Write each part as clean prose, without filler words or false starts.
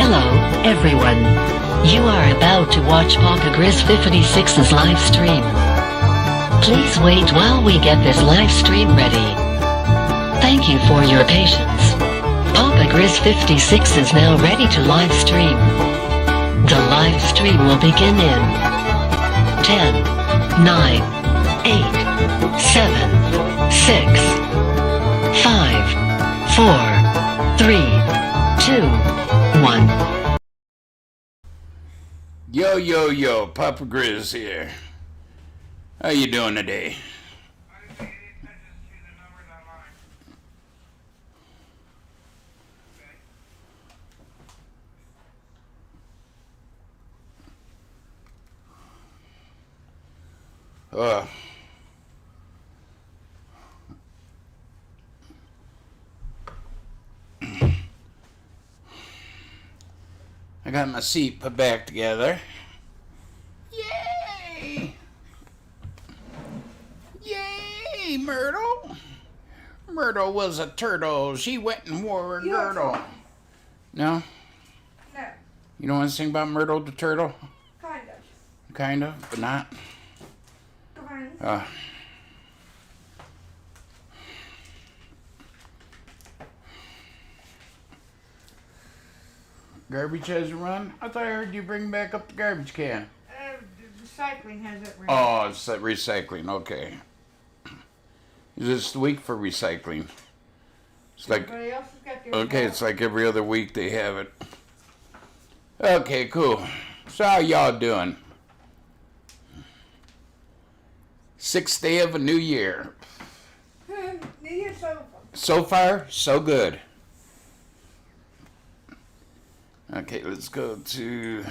Hello, everyone. You are about to watch Papa Grizz 56's live stream. Please wait while we get this live stream ready. Thank you for your patience. Papa Grizz 56 is now ready to live stream. The live stream will begin in 10, 9, 8, 7, 6, 5, 4, 3, 2, 1. Yo, Papa Grizz here. How you doing today? I got my seat put back together. Yay! Yay, Myrtle! Myrtle was a turtle. She went and wore a girdle. No? No. You don't want to sing about Myrtle the turtle? Kind of. Kind of, but not? Kind of. Garbage has run? I thought I heard you bring back up the garbage can. Recycling has it run. Oh, it's that recycling. Okay. Is this the week for recycling? It's like Everybody else has got their okay, it's like every other week they have it. Okay, cool. So how y'all doing? 6th day of a new year. New Year's over. So far, so good. Okay, let's go to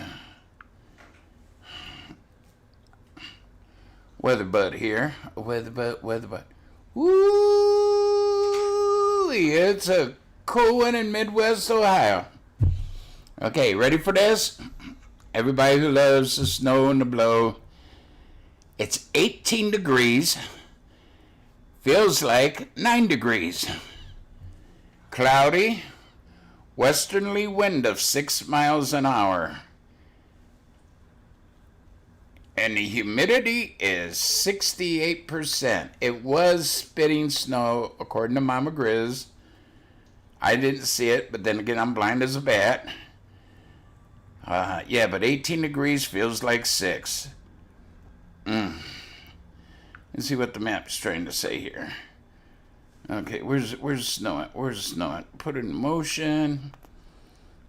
Weatherbud here. Weatherbud. Woo! It's a cool one in Midwest Ohio. Okay, ready for this? Everybody who loves the snow and the blow. It's 18 degrees. Feels like 9 degrees. Cloudy. Westerly wind of 6 miles an hour. And the humidity is 68%. It was spitting snow, according to Mama Grizz. I didn't see it, but then again, I'm blind as a bat. Yeah, but 18 degrees feels like 6. Let's see what the map's trying to say here. Okay, where's the snow at? Where's the snow at? Put it in motion.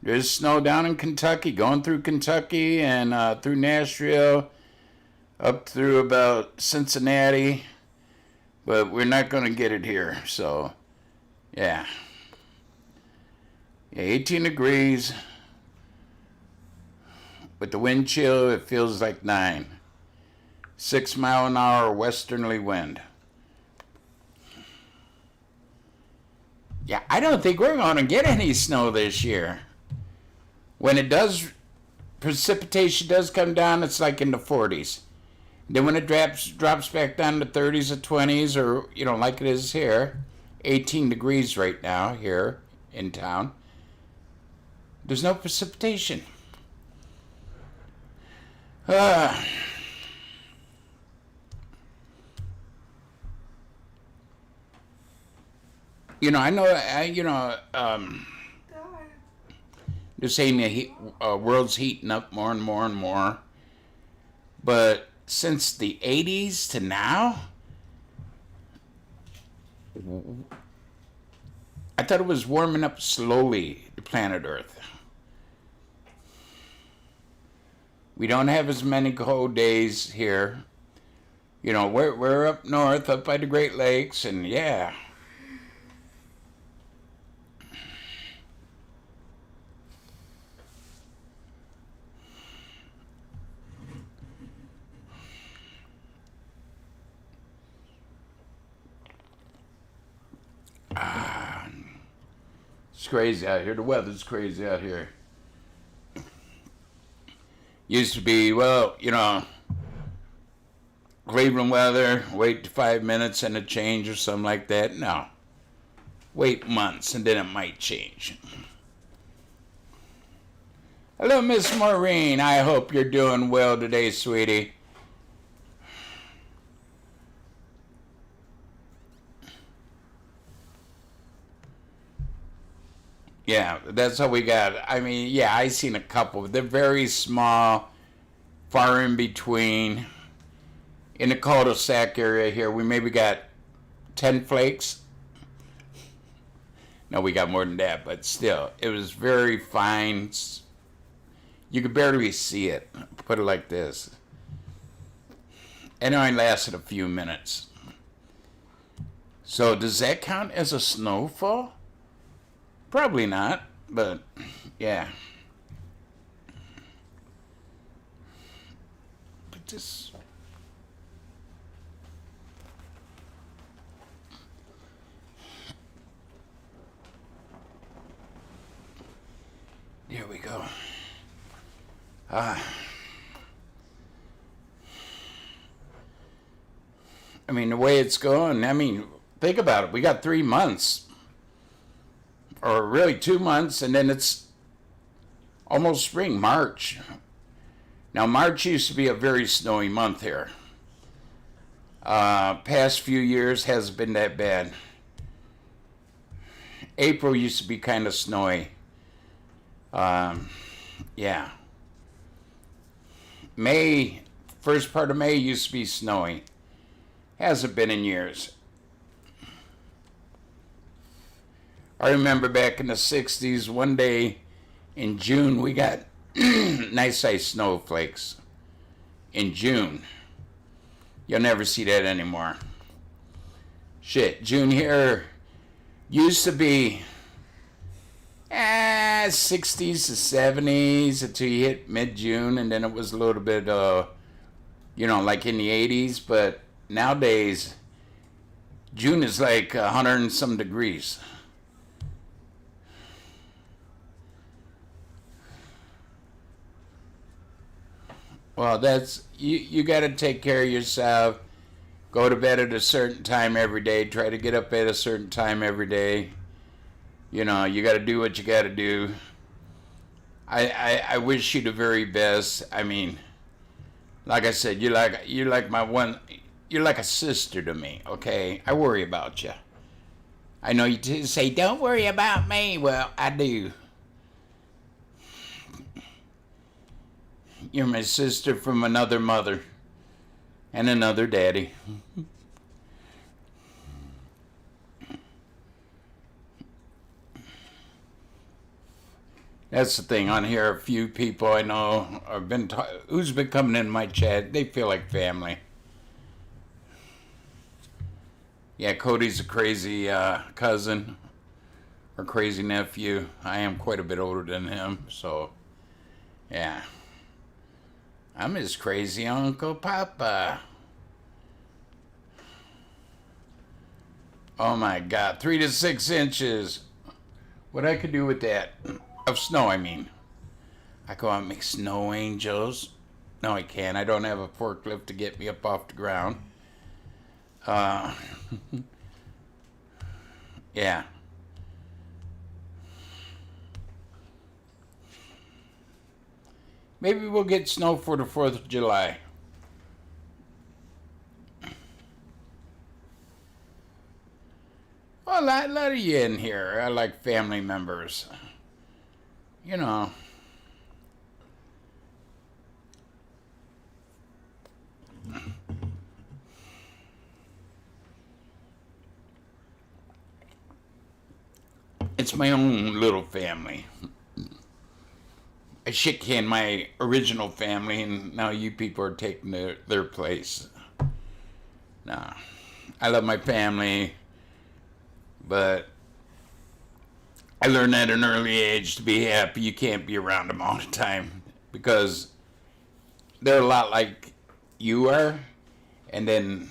There's snow down in Kentucky, going through Kentucky and through Nashville, up through about Cincinnati. But we're not going to get it here, so yeah. Yeah, 18 degrees. With the wind chill, it feels like 9. 6 mile an hour westerly wind. Yeah, I don't think we're going to get any snow this year. When it does, precipitation does come down, it's like in the 40s. Then when it drops back down to 30s or 20s, or, like it is here, 18 degrees right now here in town, there's no precipitation. They're saying the world's heating up more and more and more. But since the 80s to now, I thought it was warming up slowly, the planet Earth. We don't have as many cold days here. We're up north, up by the Great Lakes, and yeah. It's crazy out here. The weather's crazy out here. Used to be, Cleveland weather, wait 5 minutes and it change or something like that. No. Wait months and then it might change. Hello, Miss Maureen. I hope you're doing well today, sweetie. Yeah, that's all we got. I mean, yeah, I seen a couple. They're very small, far in between. In the cul-de-sac area here, we maybe got 10 flakes. No, we got more than that, but still, it was very fine. You could barely see it. Put it like this. And it only lasted a few minutes. So does that count as a snowfall? Probably not, but yeah. But this... There we go. I mean, the way it's going, I mean, think about it. We got 3 months. Or really 2 months, and then it's almost spring, March. Now, March used to be a very snowy month here. Past few years hasn't been that bad. April used to be kind of snowy. Yeah. May, first part of May used to be snowy. Hasn't been in years. I remember back in the 60s, one day in June, we got nice sized snowflakes. In June. You'll never see that anymore. Shit, June here used to be 60s to 70s until you hit mid-June, and then it was a little bit, like in the 80s, but nowadays, June is like 100 and some degrees. Well, that's, you got to take care of yourself. Go to bed at a certain time every day. Try to get up at a certain time every day. You know, you got to do what you got to do. I wish you the very best. I mean, like I said, you're like my one. You're like a sister to me. Okay, I worry about you. I know you say, "Don't worry about me." Well, I do. You're my sister from another mother and another daddy. That's the thing. On here, a few people I know have been who's been coming in my chat. They feel like family. Yeah, Cody's a crazy cousin or crazy nephew. I am quite a bit older than him, so yeah. I'm his crazy Uncle Papa. Oh my God, 3 to 6 inches. What I could do with that, of snow, I mean. I go out and make snow angels. No, I can't. I don't have a forklift to get me up off the ground. Yeah. Maybe we'll get snow for the 4th of July. Well, a lot of you in here are like family members. You know. It's my own little family. I shit canned my original family, and now you people are taking their place. Nah, I love my family, but I learned at an early age to be happy. You can't be around them all the time because they're a lot like you are, and then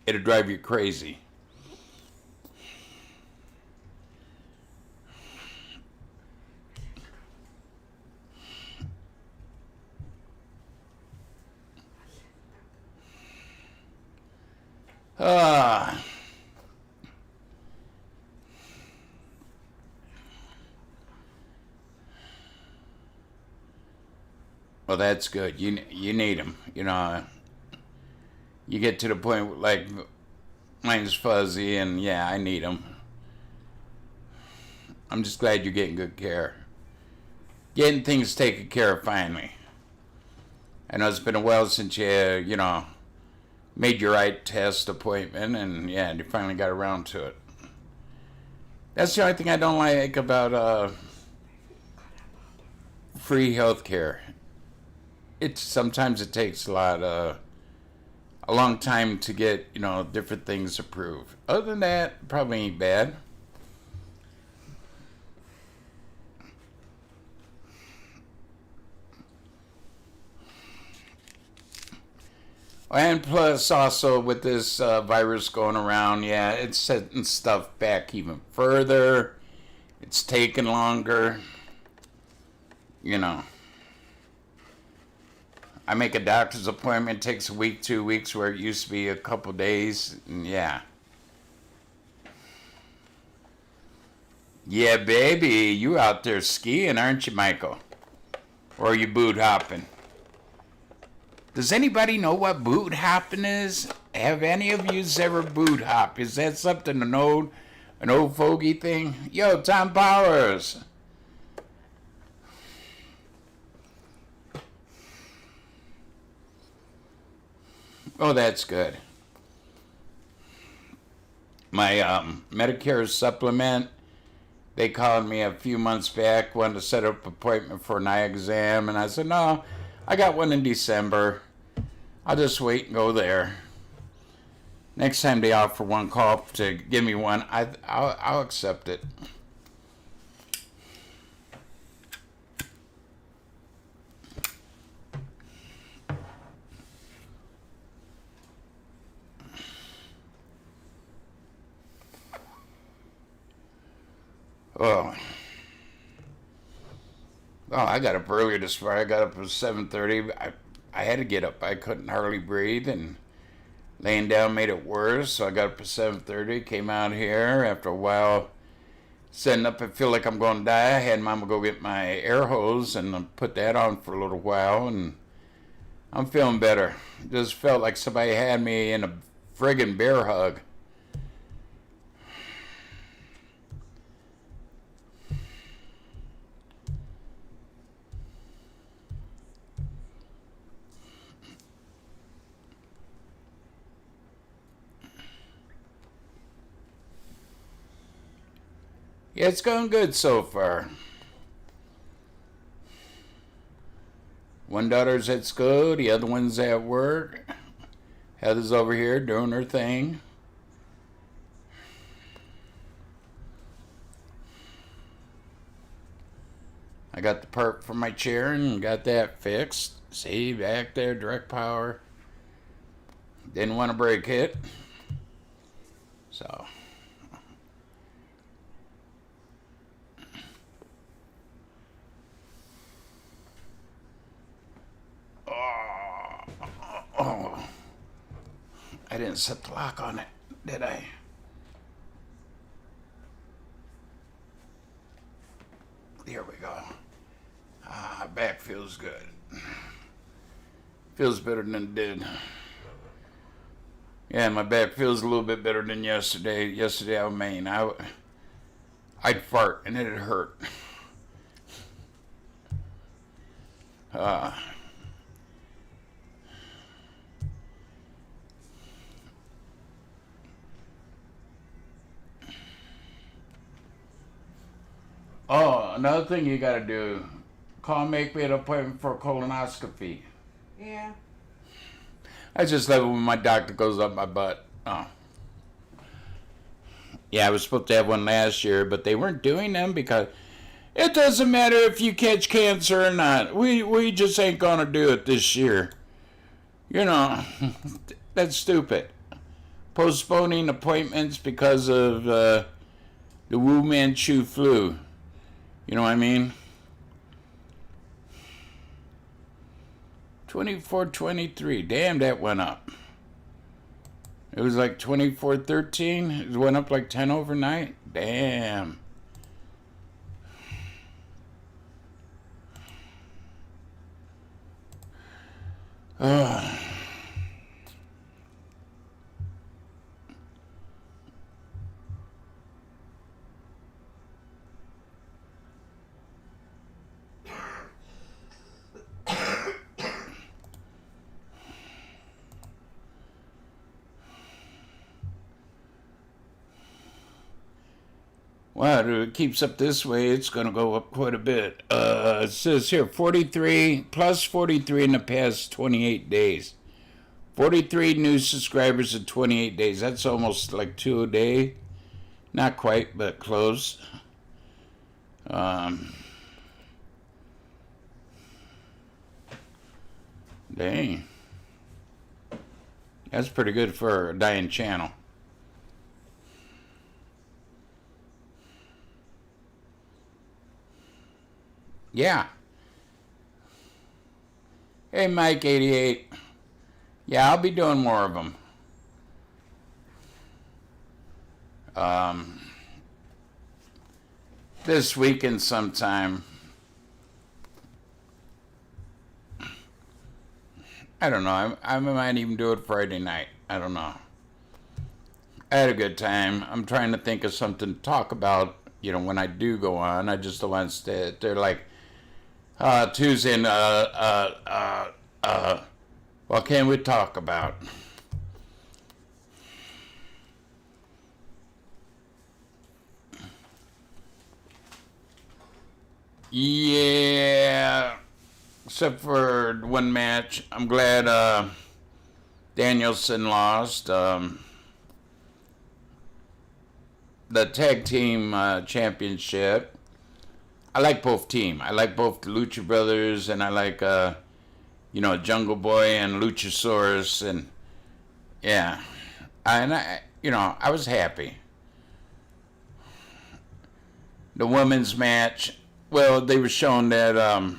it'll drive you crazy. Well, that's good. You need them. You know, you get to the point like mine's fuzzy, and yeah, I need them. I'm just glad you're getting good care. Getting things taken care of finally. I know it's been a while since you know, made your eye test appointment, and yeah, you finally got around to it. That's the only thing I don't like about free healthcare. Sometimes it takes a long time to get, you know, different things approved. Other than that, probably ain't bad. And plus, also with this virus going around, yeah, it's setting stuff back even further. It's taking longer. You know, I make a doctor's appointment, it takes a week, 2 weeks, where it used to be a couple days. And yeah. Yeah, baby, you out there skiing, aren't you, Michael? Or are you boot hopping? Does anybody know what boot hopping is? Have any of you ever boot hop? Is that something an old fogey thing? Yo, Tom Powers. Oh, that's good. My Medicare supplement, they called me a few months back, wanted to set up an appointment for an eye exam, and I said, no, I got one in December. I'll just wait and go there. Next time they offer one call to give me one, I'll accept it. Oh, I got up earlier this morning. I got up at 7:30. I had to get up. I couldn't hardly breathe, and laying down made it worse. So I got up at 7:30. Came out here after a while, setting up. I feel like I'm going to die. I had Mama go get my air hose and put that on for a little while, and I'm feeling better. Just felt like somebody had me in a friggin' bear hug. Yeah, it's going good so far. One daughter's at school, the other one's at work. Heather's over here doing her thing. I got the part for my chair and got that fixed. See, back there, direct power. Didn't want to break it. So... Oh, I didn't set the lock on it, did I? There we go. Back feels good. Feels better than it did. Yeah, my back feels a little bit better than yesterday. Yesterday, I'd fart and it'd hurt. Oh, another thing you gotta do, make me an appointment for a colonoscopy. Yeah. I just love it when my doctor goes up my butt. Oh. Yeah, I was supposed to have one last year, but they weren't doing them because it doesn't matter if you catch cancer or not. We just ain't gonna do it this year. You know, that's stupid. Postponing appointments because of the Wu Manchu flu. You know what I mean? 24.23. Damn, that went up. It was like 24.13. It went up like 10 overnight. Damn. Well, if it keeps up this way, it's going to go up quite a bit. It says here 43 plus 43 in the past 28 days. 43 new subscribers in 28 days. That's almost like 2 a day. Not quite, but close. Dang. That's pretty good for a dying channel. Yeah. Hey, Mike 88. Yeah, I'll be doing more of them. This weekend sometime. I don't know. I might even do it Friday night. I don't know. I had a good time. I'm trying to think of something to talk about, you know, when I do go on. I just don't want to stay. They're like, Tuesday, what can we talk about? Yeah, except for one match. I'm glad Danielson lost. The tag team championship. I like both team. I like both the Lucha Brothers, and I like you know, Jungle Boy and Luchasaurus, and yeah, I you know, I was happy. The women's match. Well, they were showing that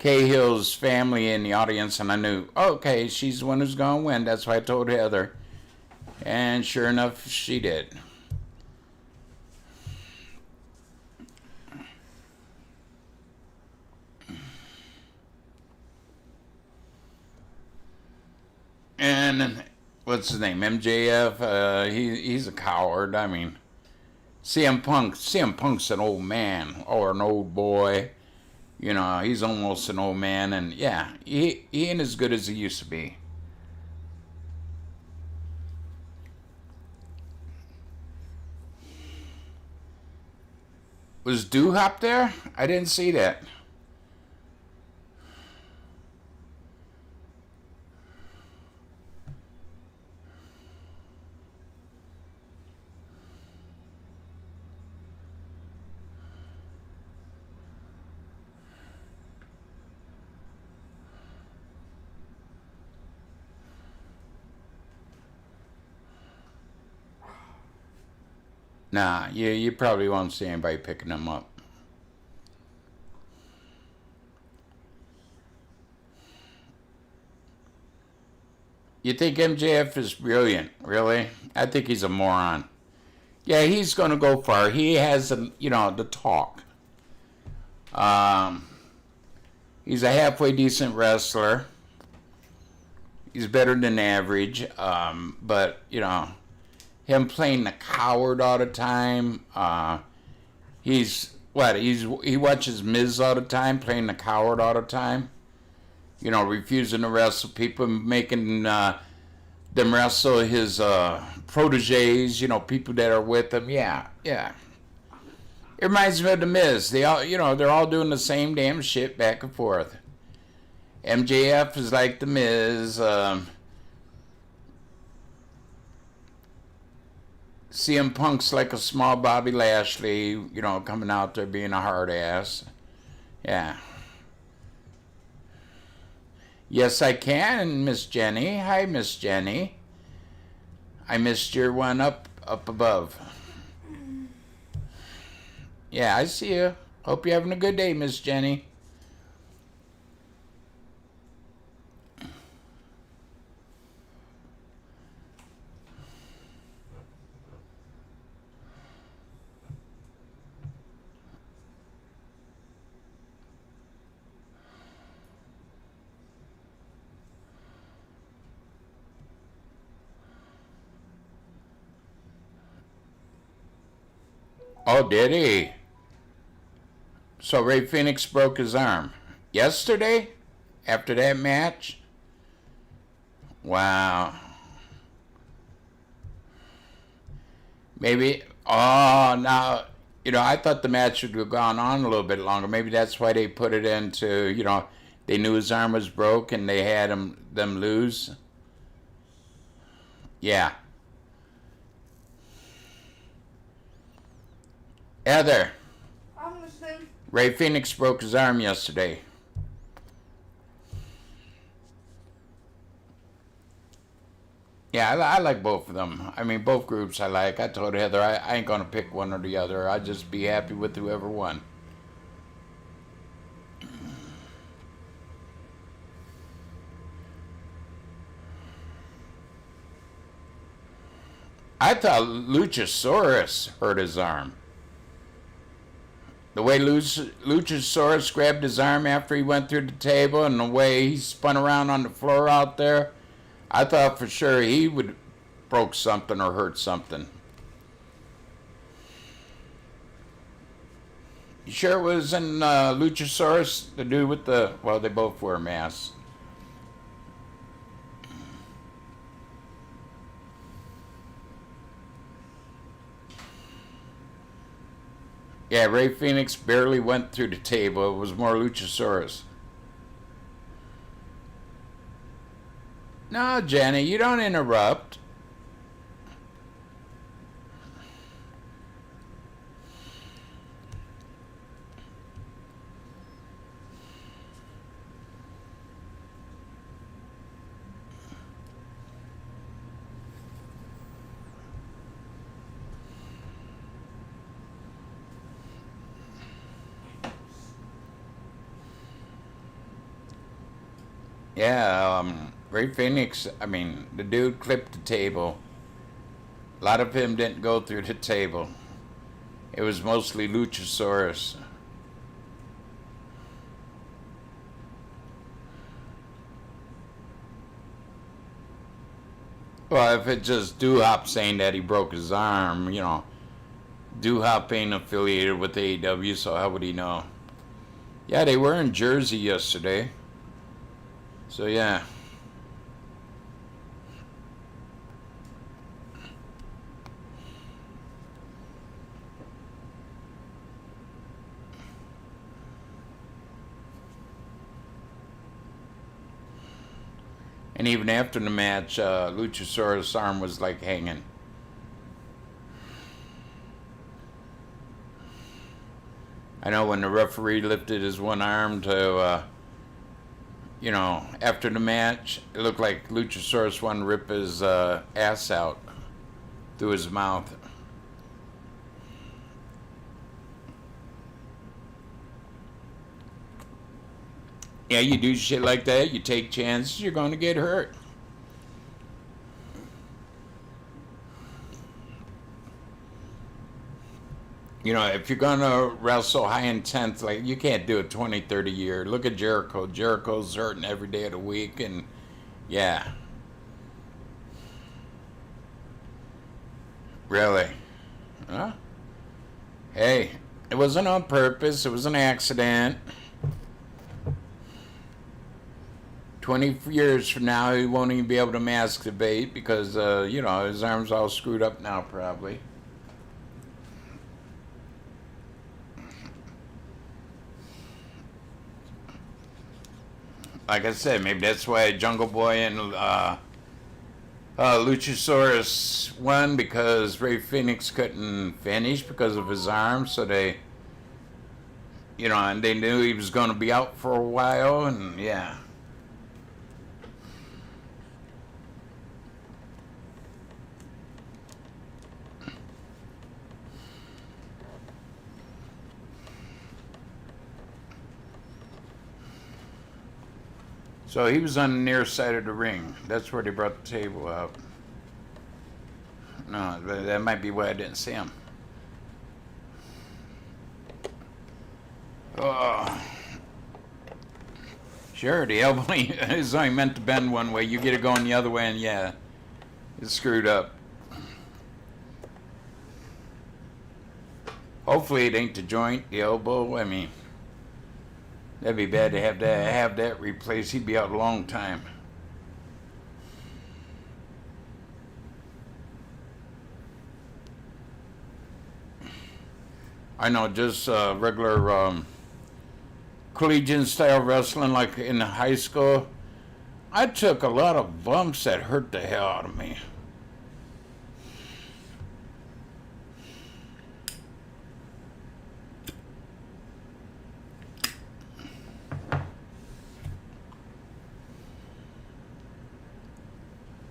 Cahill's family in the audience, and I knew, okay, she's the one who's going to win. That's why I told Heather. And sure enough, she did. And what's his name? MJF. He's a coward. I mean, CM Punk's an old man or an old boy. You know, he's almost an old man, and yeah, he ain't as good as he used to be. Was Doo-Hop there? I didn't see that. Nah, you probably won't see anybody picking them up. You think MJF is brilliant, really? I think he's a moron. Yeah, he's going to go far. He has, you know, the talk. He's a halfway decent wrestler. He's better than average, but, you know, him playing the coward all the time. He watches Miz all the time, playing the coward all the time. You know, refusing to wrestle people, making them wrestle his proteges. You know, people that are with him. Yeah. It reminds me of the Miz. They all, you know, they're all doing the same damn shit back and forth. MJF is like the Miz. CM Punk's like a small Bobby Lashley, you know, coming out there being a hard ass. Yeah. Yes, I can, Miss Jenny. Hi, Miss Jenny. I missed your one up above. Yeah, I see you. Hope you're having a good day, Miss Jenny. Oh, did he? So Ray Phoenix broke his arm yesterday after that match? Wow. Maybe, oh, now, I thought the match would have gone on a little bit longer. Maybe that's why they put it into, they knew his arm was broke and they had them lose. Yeah. Heather, I'm listening. Ray Phoenix broke his arm yesterday. Yeah, I like both of them. I mean, both groups I like. I told Heather I ain't going to pick one or the other. I'd just be happy with whoever won. I thought Luchasaurus hurt his arm. The way Luchasaurus grabbed his arm after he went through the table and the way he spun around on the floor out there, I thought for sure he would broke something or hurt something. You sure it was in Luchasaurus, the dude with the, well, they both wear masks. Yeah, Ray Phoenix barely went through the table. It was more Luchasaurus. No, Jenny, you don't interrupt. Yeah, Ray Phoenix, I mean, the dude clipped the table. A lot of him didn't go through the table. It was mostly Luchasaurus. Well, if it's just Doo-Hop saying that he broke his arm, Doo-Hop ain't affiliated with AEW, so how would he know? Yeah, they were in Jersey yesterday. So, yeah. And even after the match, Luchasaurus' arm was like hanging. I know when the referee lifted his one arm to, after the match, it looked like Luchasaurus wanted to rip his ass out through his mouth. Yeah, you do shit like that, you take chances, you're going to get hurt. If you're going to wrestle high intense, like, you can't do it 20, 30 years. Look at Jericho. Jericho's hurting every day of the week, and yeah. Really? Huh? Hey, it wasn't on purpose. It was an accident. 20 years from now, he won't even be able to masturbate because, his arm's all screwed up now, probably. Like I said, maybe that's why Jungle Boy and Luchasaurus won, because Ray Phoenix couldn't finish because of his arm, so they, and they knew he was going to be out for a while, and yeah. So he was on the near side of the ring. That's where they brought the table out. No, that might be why I didn't see him. Oh. Sure, the elbow is only meant to bend one way. You get it going the other way, and yeah, it's screwed up. Hopefully it ain't the joint, the elbow. I mean, that'd be bad to have that replaced. He'd be out a long time. I know, just regular collegiate style wrestling, like in high school. I took a lot of bumps that hurt the hell out of me.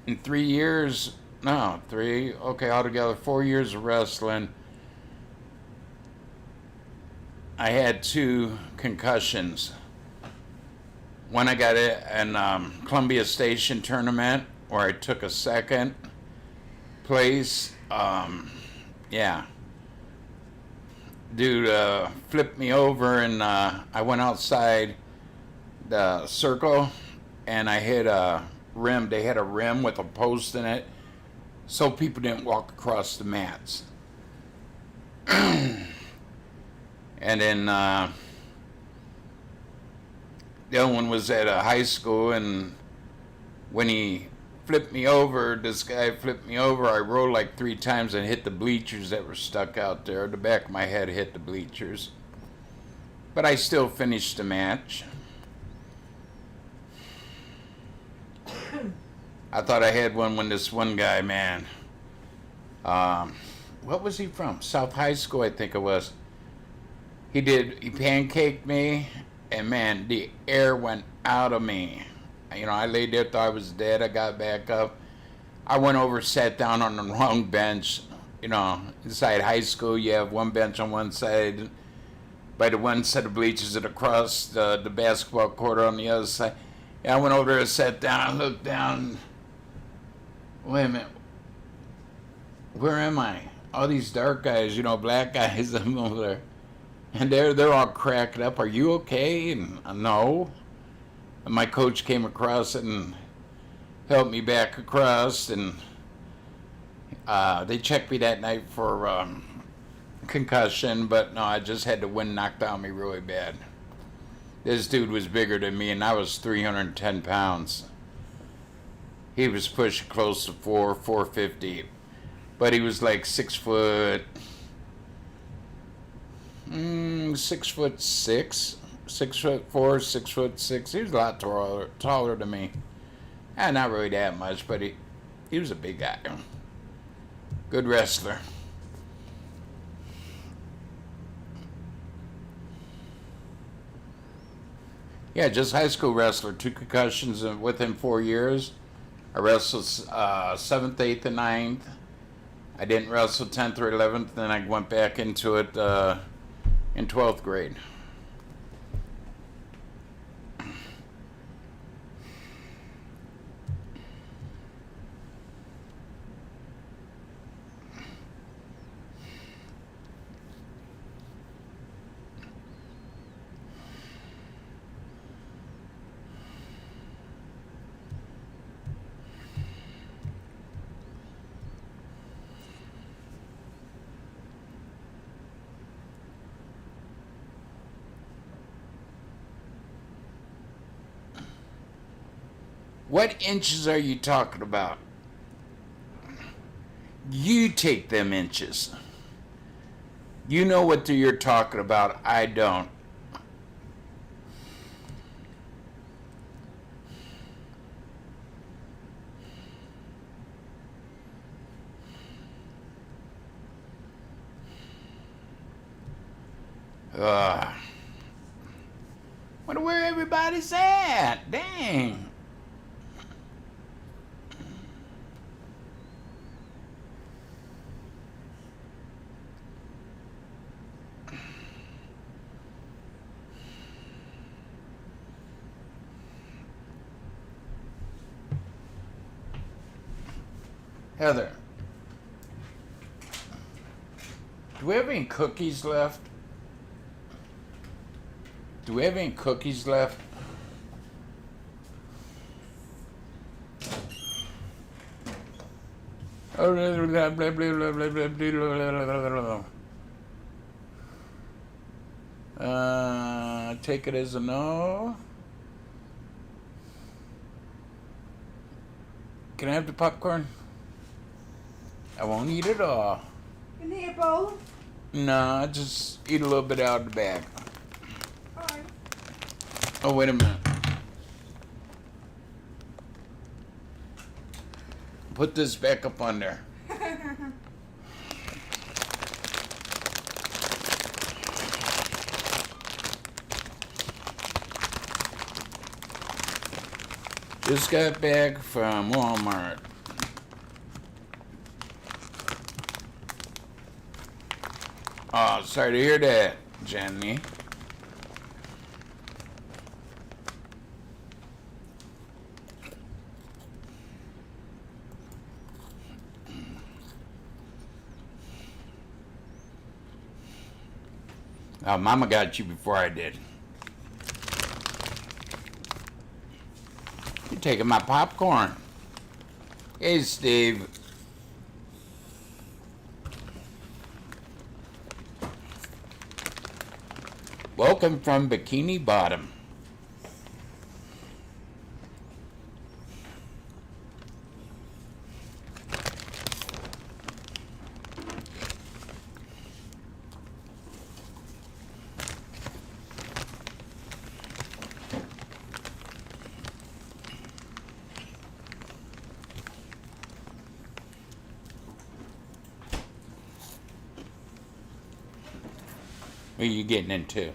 In 3 years, no, three, okay, altogether 4 years of wrestling, I had 2 concussions. One I got it in Columbia Station tournament where I took a second place. Yeah. Dude flipped me over and I went outside the circle and I hit a rim. They had a rim with a post in it so people didn't walk across the mats. And then the other one was at a high school, and when he flipped me over, this guy flipped me over, I rolled like 3 times and hit the bleachers that were stuck out there. The back of my head hit the bleachers. But I still finished the match. I thought I had one when this one guy, man, what was he from? South High School, I think it was. He pancaked me, and man, the air went out of me. You know, I laid there, thought I was dead. I got back up. I went over, sat down on the wrong bench. You know, inside high school, you have one bench on one side, by the one set of bleachers, and across the basketball court on the other side. And I went over there, sat down, I looked down. Wait a minute. Where am I? All these dark guys, you know, black guys, I'm over there. And they're all cracking up. Are you okay? And no. And my coach came across and helped me back across. And they checked me that night for concussion. But no, I just had the wind knocked on me really bad. This dude was bigger than me, and I was 310 pounds. He was pushing close to 450. But he was like 6 foot... 6'6", 6'4", 6'6". He was a lot taller than me. Not really that much, but he was a big guy. Good wrestler. Yeah, just high school wrestler. 2 concussions within 4 years. I wrestled 7th, 8th, and 9th. I didn't wrestle 10th or 11th, then I went back into it in 12th grade. What inches are you talking about? You take them inches. You know what you're talking about. I don't. Wonder where everybody's at. Dang. Heather, do we have any cookies left? Do we have any cookies left? Take it as a no. Can I have the popcorn? I won't eat it all. You need a bowl? No, just eat a little bit out of the bag. Alright. Oh, wait a minute. Put this back up on there. Just got back from Walmart. Oh, sorry to hear that, Jenny. Oh, Mama got you before I did. You're taking my popcorn. Hey, Steve. Welcome from Bikini Bottom. What are you getting into?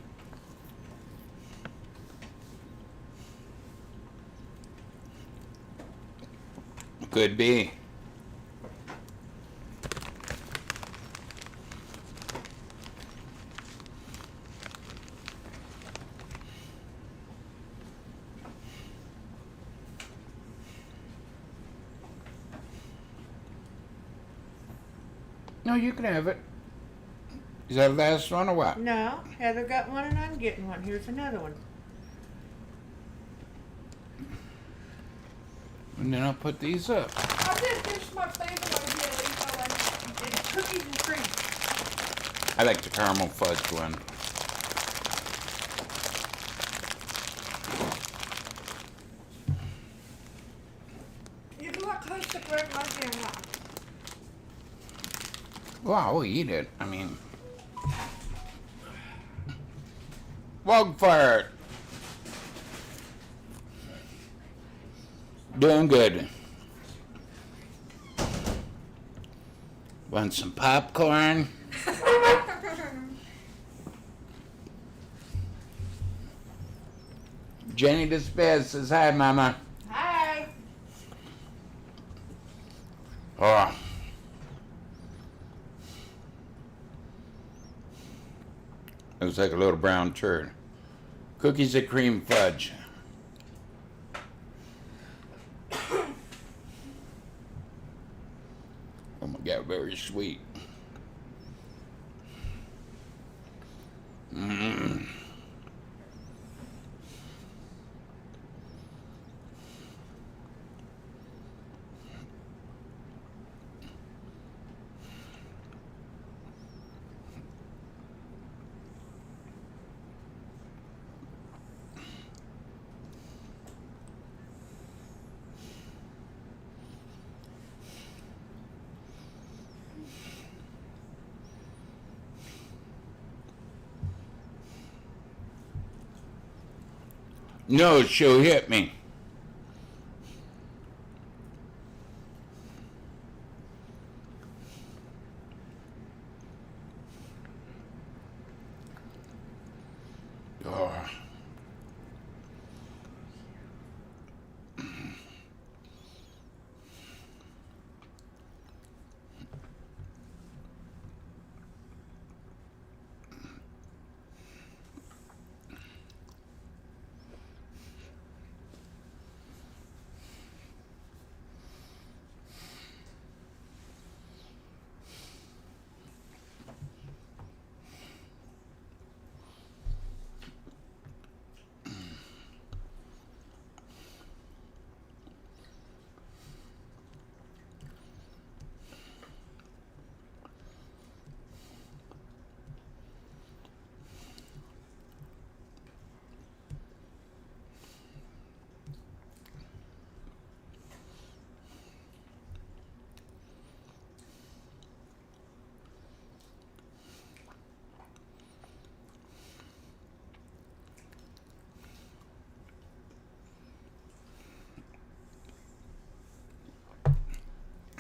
Could be. No, you can have it. Is that the last one or what? No, Heather got one and I'm getting one. Here's another one. And then I'll put these up. I did. This is my favorite idea. It's cookies and cream. I like the caramel fudge one. You do what close to bread like in one. Well, I'll eat it. I mean, Wog fart. Doing good. Want some popcorn? Jenny Despair says hi, Mama. Hi. Oh. Looks like a little brown turd. Cookies and cream fudge. Oh my God, very sweet. Mmm. No, she'll hit me. Oh.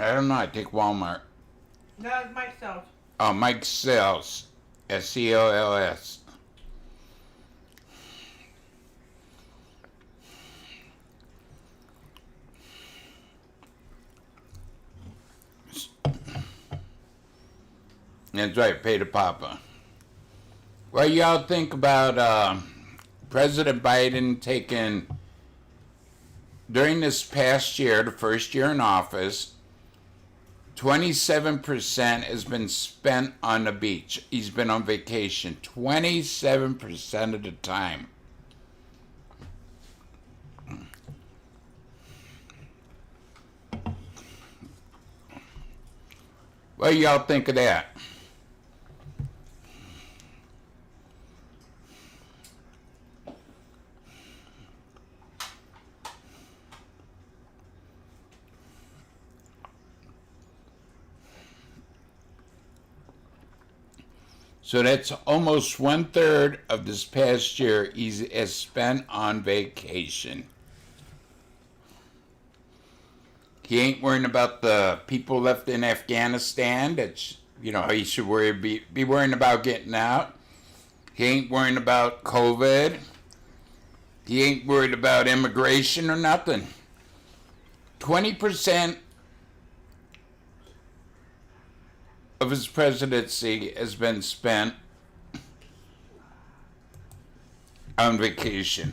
I don't know. I think Walmart. No, it's Mike Sells. Oh, Mike Sells. Seols. That's right, pay to Papa. What y'all think about President Biden taking, during this past year, the first year in office, 27% has been spent on the beach. He's been on vacation 27% of the time. What do y'all think of that? So that's almost 1/3 of this past year he has spent on vacation. He ain't worrying about the people left in Afghanistan. That's, he should be worrying about getting out. He ain't worrying about COVID. He ain't worried about immigration or nothing. 20% of his presidency has been spent on vacation.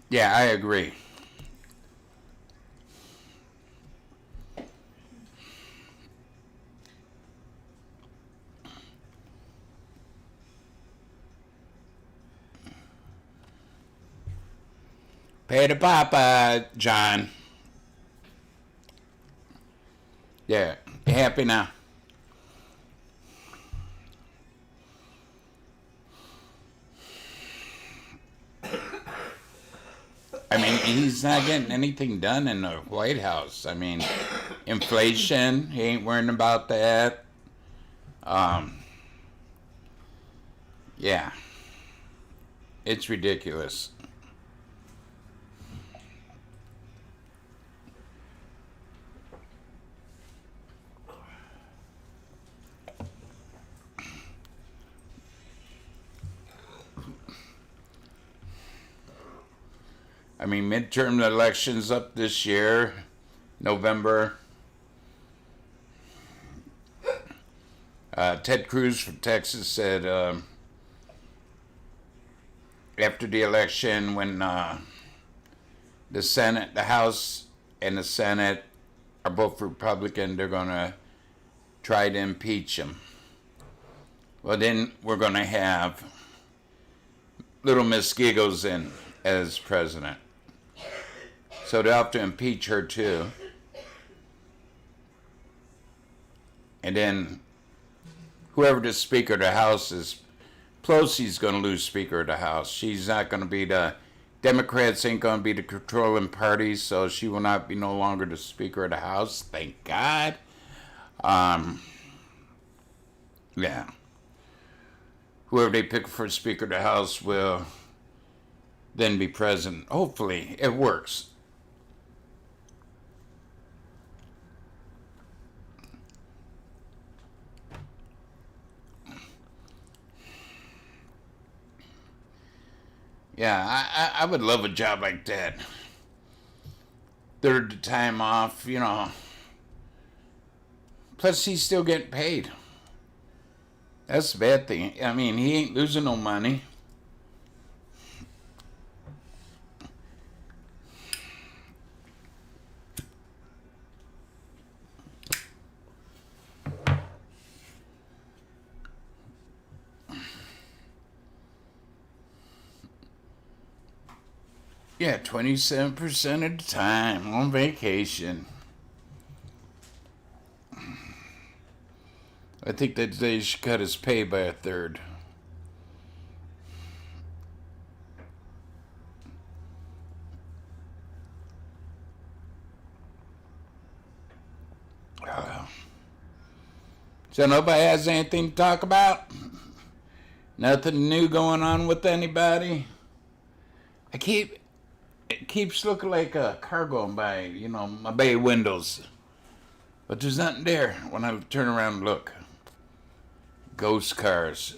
Yeah, I agree. Pay to Papa, John. Yeah, you happy now? I mean, he's not getting anything done in the White House. I mean, inflation, he ain't worrying about that. Yeah, it's ridiculous. I mean, midterm elections up this year, November. Ted Cruz from Texas said after the election, when the Senate, the House and the Senate are both Republican, they're going to try to impeach him. Well, then we're going to have little Miss Giggles in as president. So they'll have to impeach her too. And then whoever the Speaker of the House is, Pelosi's going to lose Speaker of the House. She's not going to be Democrats ain't going to be the controlling party, so she will not be no longer the Speaker of the House. Thank God. Yeah. Whoever they pick for Speaker of the House will then be president. Hopefully it works. Yeah, I would love a job like that. Third time off, Plus, he's still getting paid. That's the bad thing. I mean, he ain't losing no money. Yeah, 27% of the time on vacation. I think that they should cut his pay by a third. So nobody has anything to talk about? Nothing new going on with anybody? It keeps looking like a car going by, my bay windows. But there's nothing there when I turn around and look. Ghost cars.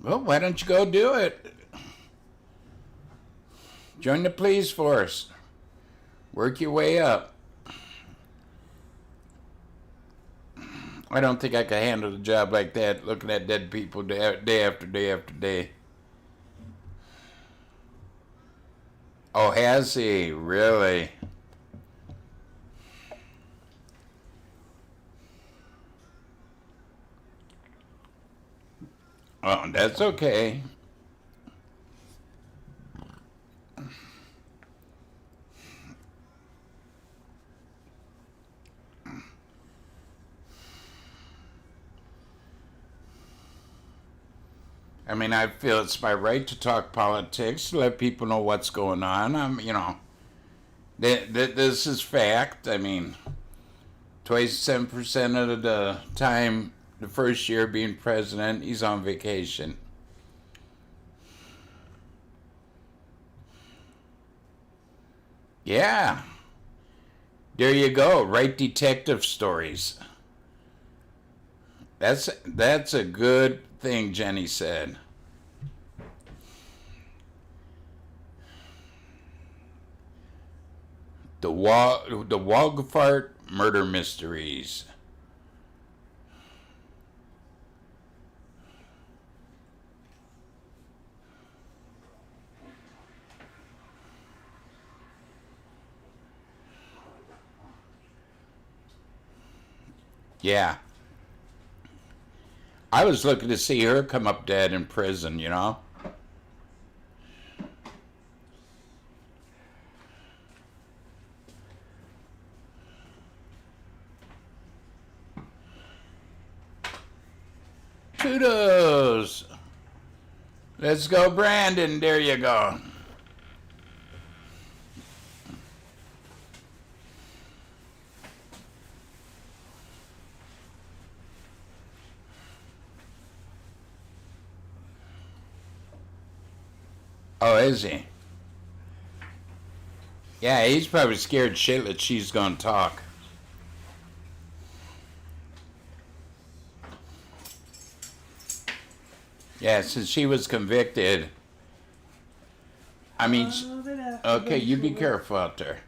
Well, why don't you go do it? Join the police force. Work your way up. I don't think I could handle a job like that, looking at dead people day after day after day. Oh, has he? Really? Oh, that's okay. I mean, I feel it's my right to talk politics, to let people know what's going on. This is fact. I mean, 27% of the time, the first year being president, he's on vacation. Yeah. There you go. Write detective stories. That's a good thing, Jenny said. The Wogfart murder mysteries. Yeah. I was looking to see her come up dead in prison, Kudos. Let's go, Brandon. There you go. Oh, is he? Yeah, he's probably scared shitless she's gonna talk. Yeah, since she was convicted. I mean, okay, you be careful out there.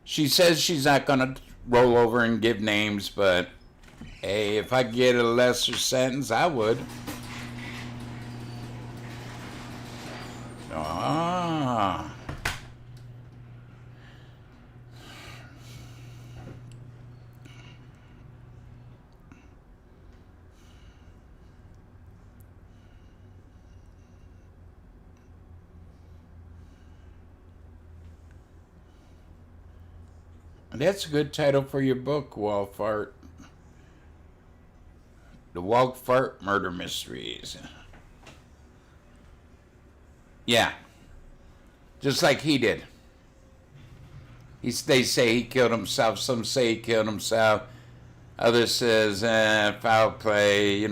She says she's not gonna roll over and give names, but hey, if I get a lesser sentence, I would. Ah. That's a good title for your book, Wogfart. The Wogfart Murder Mysteries. Yeah. Just like he did. They say he killed himself. Some say he killed himself. Others says, foul play,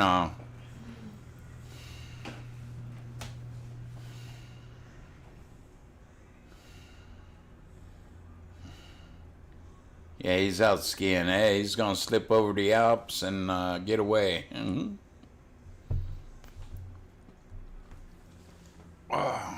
Yeah, he's out skiing. Hey, he's going to slip over the Alps and get away. Mm-hmm. Oh.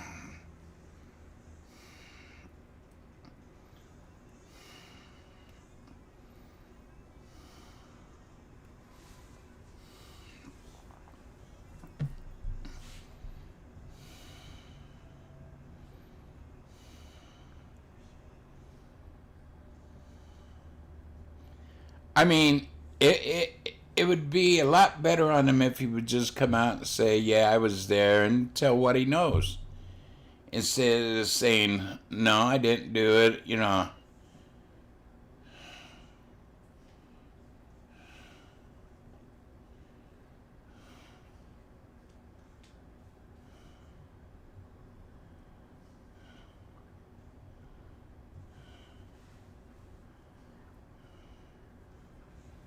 I mean, it would be a lot better on him if he would just come out and say, yeah, I was there, and tell what he knows. instead of saying, no, I didn't do it, you know.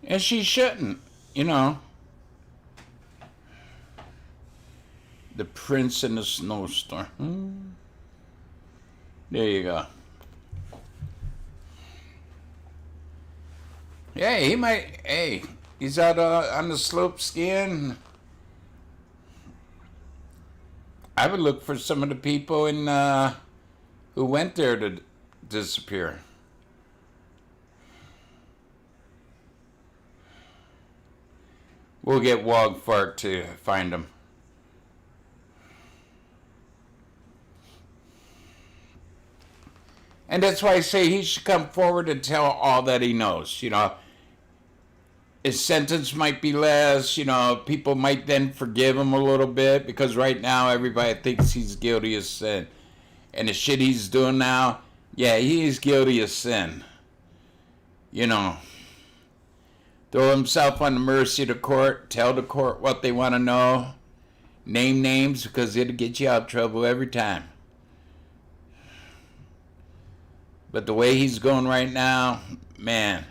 And she shouldn't, you know. The Prince in the Snowstorm. There you go. Yeah, he might. Hey, he's out on the slope skiing. I would look for some of the people in who went there to disappear. We'll get Wogfart to find him. And that's why I say he should come forward and tell all that he knows. You know, his sentence might be less. You know, people might then forgive him a little bit because right now everybody thinks he's guilty of sin. And the shit he's doing now, yeah, he is guilty of sin. You know. Throw himself on the mercy of the court. Tell the court what they want to know. Name names because it'll get you out of trouble every time. But the way he's going right now, man.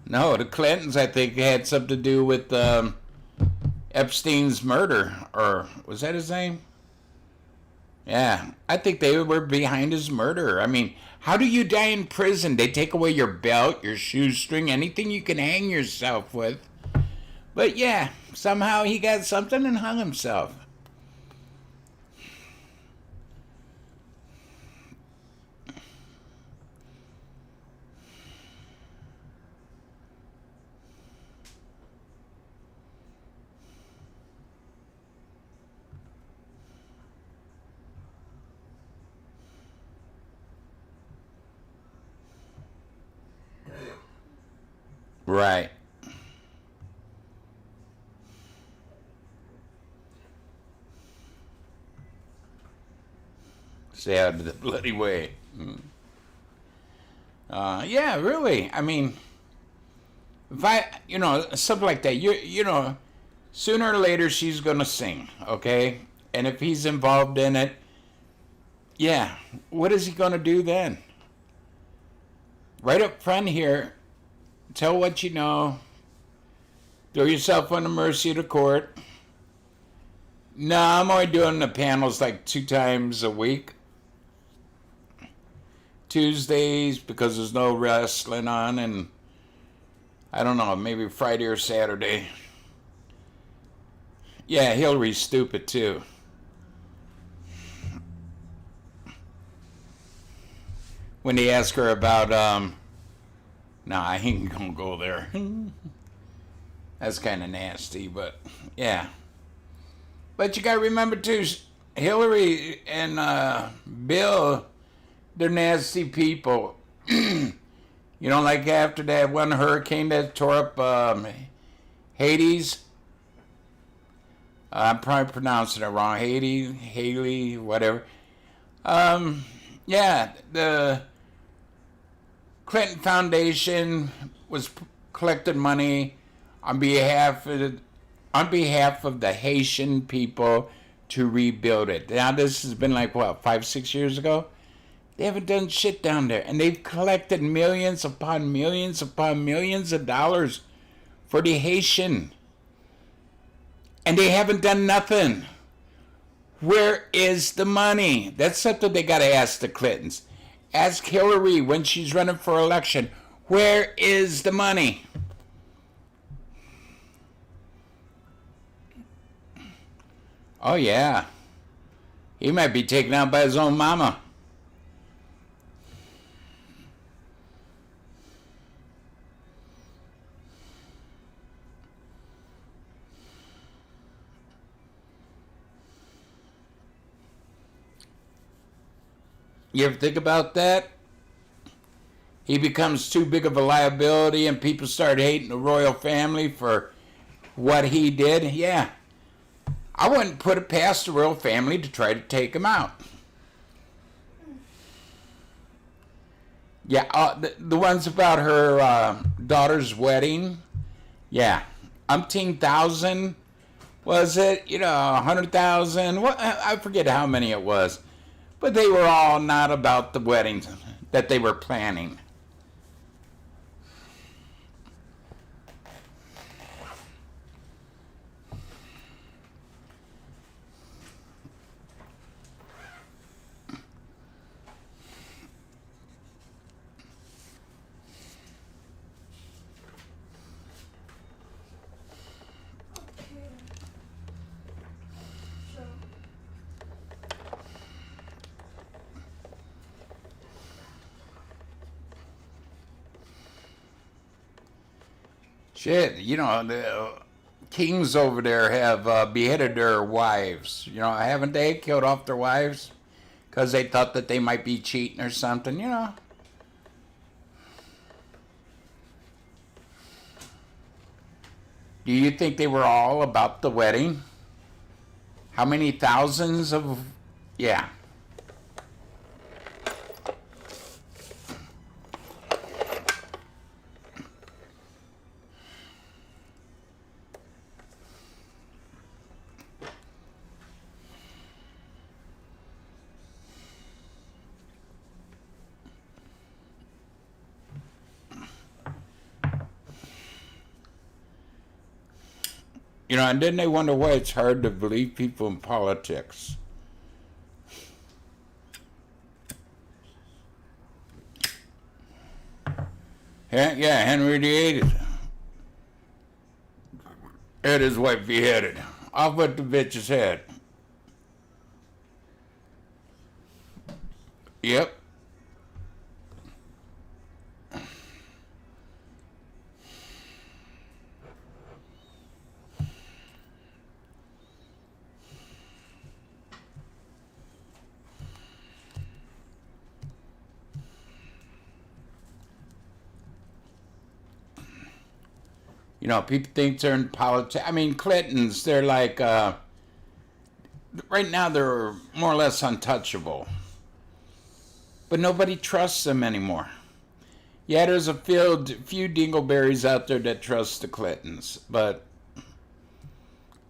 No, the Clintons, I think, had something to do with Epstein's murder. Or was that his name? Yeah, I think they were behind his murder. I mean, how do you die in prison? They take away your belt, your shoestring, anything you can hang yourself with. But yeah, somehow he got something and hung himself. Right. Stay out of the bloody way. Yeah, really. I mean, if I, you know, something like that, you know, sooner or later she's gonna sing, okay? And if he's involved in it, yeah, what is he gonna do then? Right up front here, tell what you know. Throw yourself on the mercy of the court. No, I'm only doing the panels like 2 times a week. Tuesdays because there's no wrestling on, and I don't know, maybe Friday or Saturday. Yeah, Hillary's stupid too. When they ask her about, nah, I ain't gonna go there. That's kind of nasty, but yeah. But you gotta remember too, Hillary and Bill, they're nasty people. You know, like after that one hurricane that tore up Hades. I'm probably pronouncing it wrong. Haley, whatever. Yeah, the Clinton Foundation was collecting money on behalf of the Haitian people to rebuild it. Now this has been like what, 5-6 years ago? They haven't done shit down there, and they've collected millions upon millions upon millions of dollars for the Haitian, and they haven't done nothing. Where is the money? That's something they gotta ask the Clintons. Ask Hillary when she's running for election. Where is the money? Oh yeah. He might be taken out by his own mama. You ever think about that? he becomes too big of a liability and people start hating the royal family for what he did, yeah, I wouldn't put it past the royal family to try to take him out. Yeah, the ones about her daughter's wedding, yeah, umpteen thousand, was it? 100,000. What? I forget how many it was, but they were all not about the weddings that they were planning. Shit, the kings over there have beheaded their wives. Haven't they killed off their wives because they thought that they might be cheating or something? Do you think they were all about the wedding? How many thousands of... Yeah. And then they wonder why it's hard to believe people in politics. Yeah, Henry VIII had his wife beheaded. Off with the bitch's head. Yep. People think they're in politics. I mean, Clintons, they're like, right now they're more or less untouchable. But nobody trusts them anymore. Yeah, there's a few dingleberries out there that trust the Clintons. But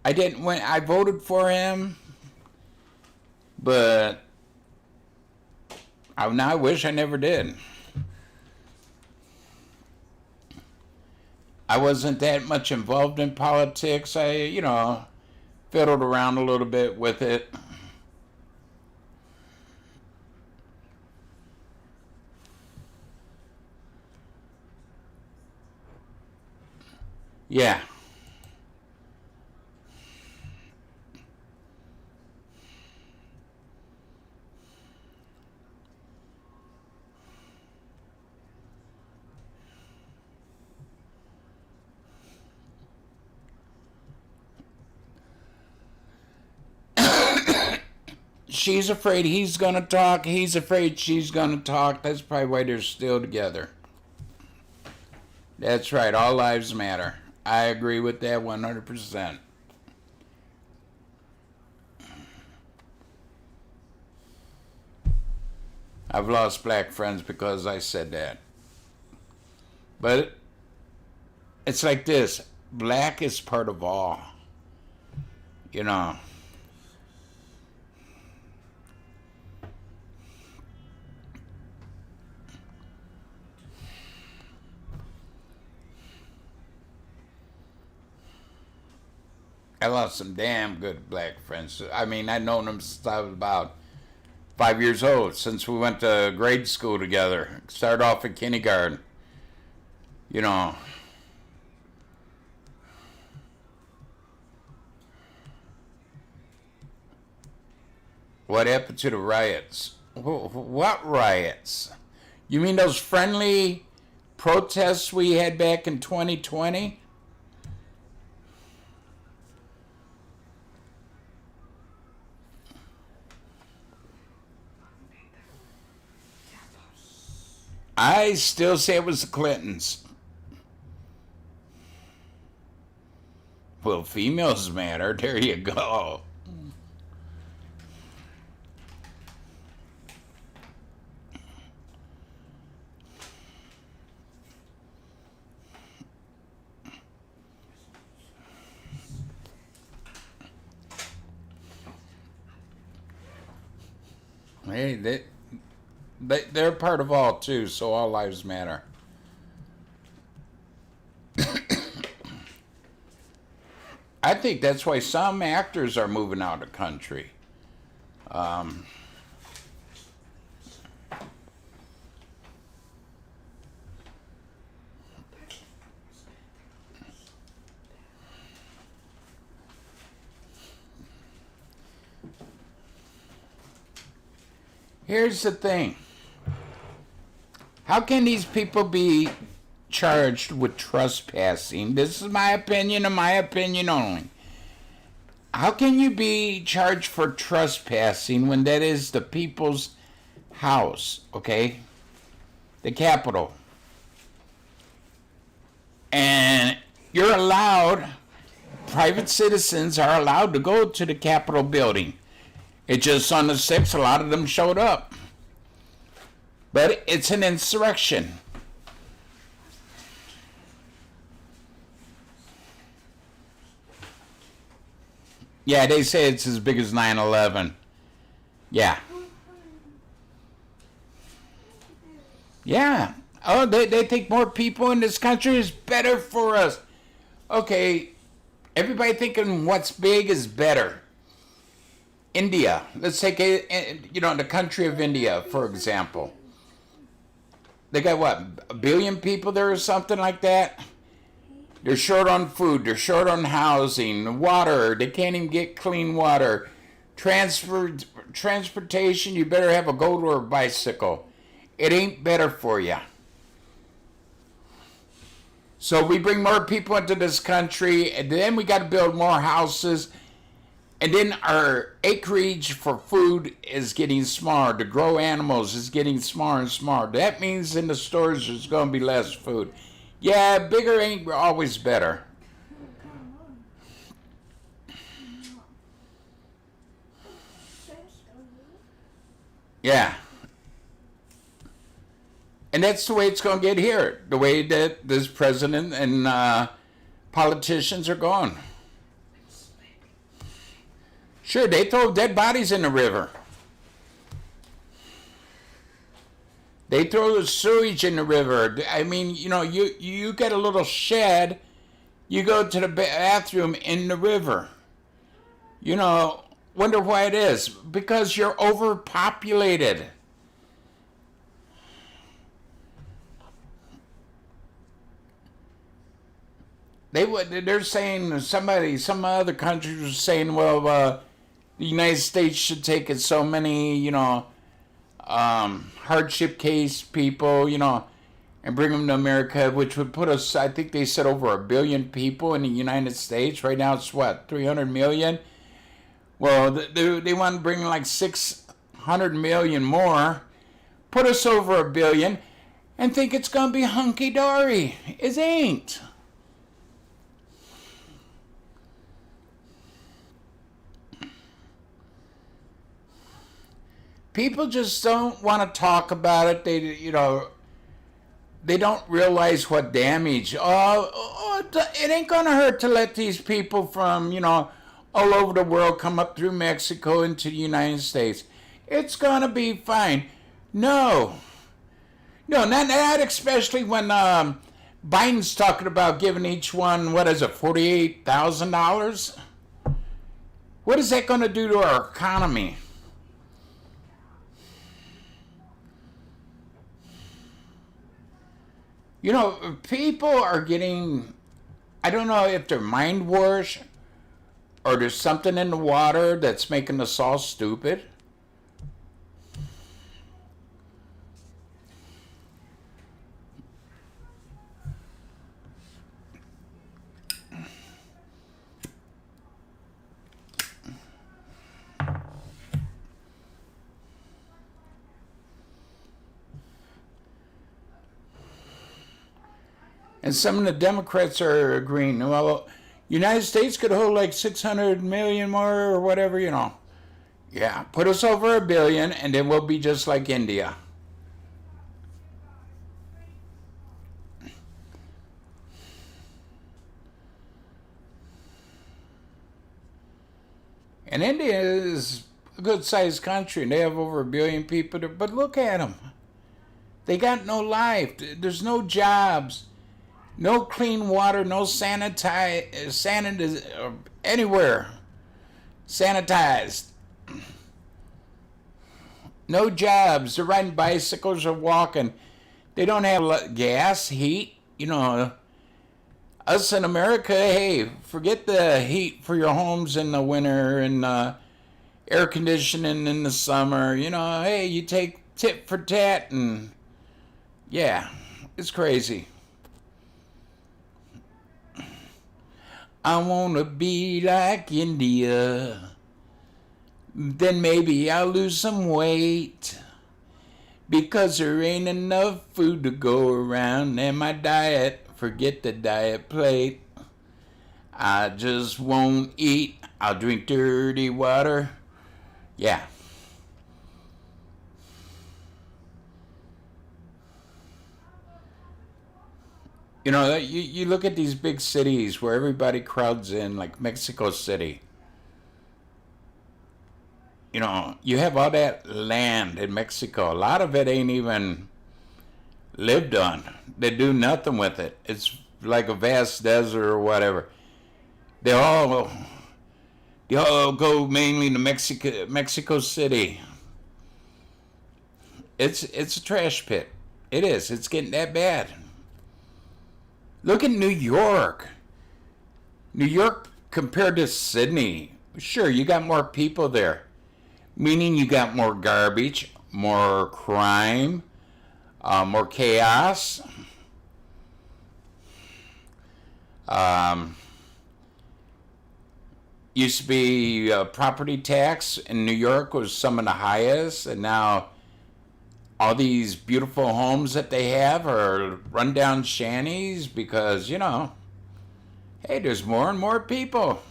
I didn't win. I voted for him. But I wish I never did. I wasn't that much involved in politics. I, fiddled around a little bit with it. Yeah. She's afraid he's going to talk. He's afraid she's going to talk. That's probably why they're still together. That's right. All lives matter. I agree with that 100%. I've lost black friends because I said that. But it's like this. Black is part of all. I lost some damn good black friends. I mean, I've known them since I was about 5 years old, since we went to grade school together. Started off in kindergarten. What happened to the riots? What riots? You mean those friendly protests we had back in 2020? I still say it was the Clintons. Well, females matter. There you go. Hey, they're part of all too, so all lives matter. I think that's why some actors are moving out of the country. Here's the thing. How can these people be charged with trespassing? This is my opinion and my opinion only. How can you be charged for trespassing when that is the people's house, okay? The Capitol. And you're allowed, private citizens are allowed to go to the Capitol building. It just on the 6th, a lot of them showed up. But it's an insurrection. Yeah, they say it's as big as 9/11. Yeah. Yeah. Oh, they think more people in this country is better for us. Okay, everybody thinking what's big is better. India. Let's take the country of India, for example. They got what, 1 billion people there or something like that? They're short on food, they're short on housing, water, they can't even get clean water. Transportation, you better have a goat or a bicycle. It ain't better for you. So we bring more people into this country, and then we got to build more houses. And then our acreage for food is getting smaller. To grow animals is getting smaller and smaller. That means in the stores there's going to be less food. Yeah, bigger ain't always better. Yeah. And that's the way it's going to get here. The way that this president and politicians are going. Sure, they throw dead bodies in the river. They throw the sewage in the river. I mean, you get a little shed, you go to the bathroom in the river. Wonder why it is. Because you're overpopulated. They're saying, some other countries are saying, well, the United States should take in so many, hardship case people, and bring them to America, which would put us, I think they said, over 1 billion people in the United States. Right now it's what, 300 million? Well, they want to bring like 600 million more, put us over 1 billion, and think it's going to be hunky-dory. It ain't. People just don't want to talk about it. They don't realize what damage. It ain't gonna hurt to let these people from, all over the world come up through Mexico into the United States. It's gonna be fine. No, not especially when Biden's talking about giving each one, what is it, $48,000? What is that gonna do to our economy? People are getting, I don't know if they're mind washed or there's something in the water that's making us all stupid. And some of the Democrats are agreeing, well, United States could hold like 600 million more or whatever, you know. Yeah, put us over 1 billion and then we'll be just like India. And India is a good-sized country, and they have over 1 billion people there. But look at them. They got no life. There's no jobs, no clean water, no anywhere sanitized. No jobs. They're riding bicycles or walking. They don't have gas, heat. You know, us in America, hey, forget the heat for your homes in the winter and air conditioning in the summer. You know, hey, you take tit for tat, and yeah, it's crazy. I want to be like India. Then maybe I'll lose some weight, because there ain't enough food to go around, and my diet, forget the diet plate. I just won't eat. I'll drink dirty water. Yeah. You know, you look at these big cities where everybody crowds in, like Mexico City. You know, you have all that land in Mexico. A lot of it ain't even lived on. They do nothing with it. It's like a vast desert or whatever. They all go mainly to Mexico City. It's a trash pit. It is. It's getting that bad. Look at New York. New York compared to Sydney. Sure, you got more people there. Meaning you got more garbage, more crime, more chaos. Used to be property tax in New York was some of the highest, and now all these beautiful homes that they have are rundown shanties because, you know, hey, there's more and more people.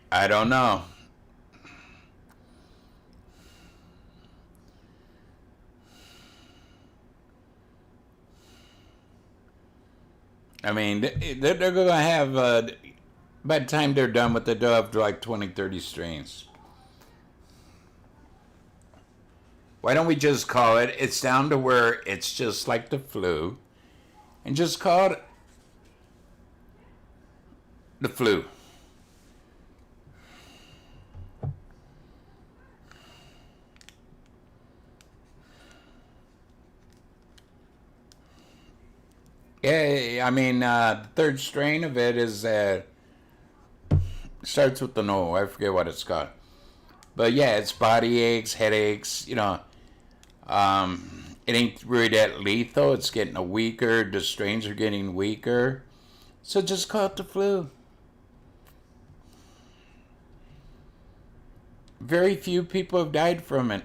I don't know. I mean, they're going to have, by the time they're done with it, they'll have like 20, 30 strains. Why don't we just call it, it's down to where it's just like the flu, and just call it the flu. Yeah, I mean, the third strain of it is, starts with an O. I forget what it's called. But yeah, it's body aches, headaches, you know. It ain't really that lethal. It's getting weaker. The strains are getting weaker. So just call it the flu. Very few people have died from it.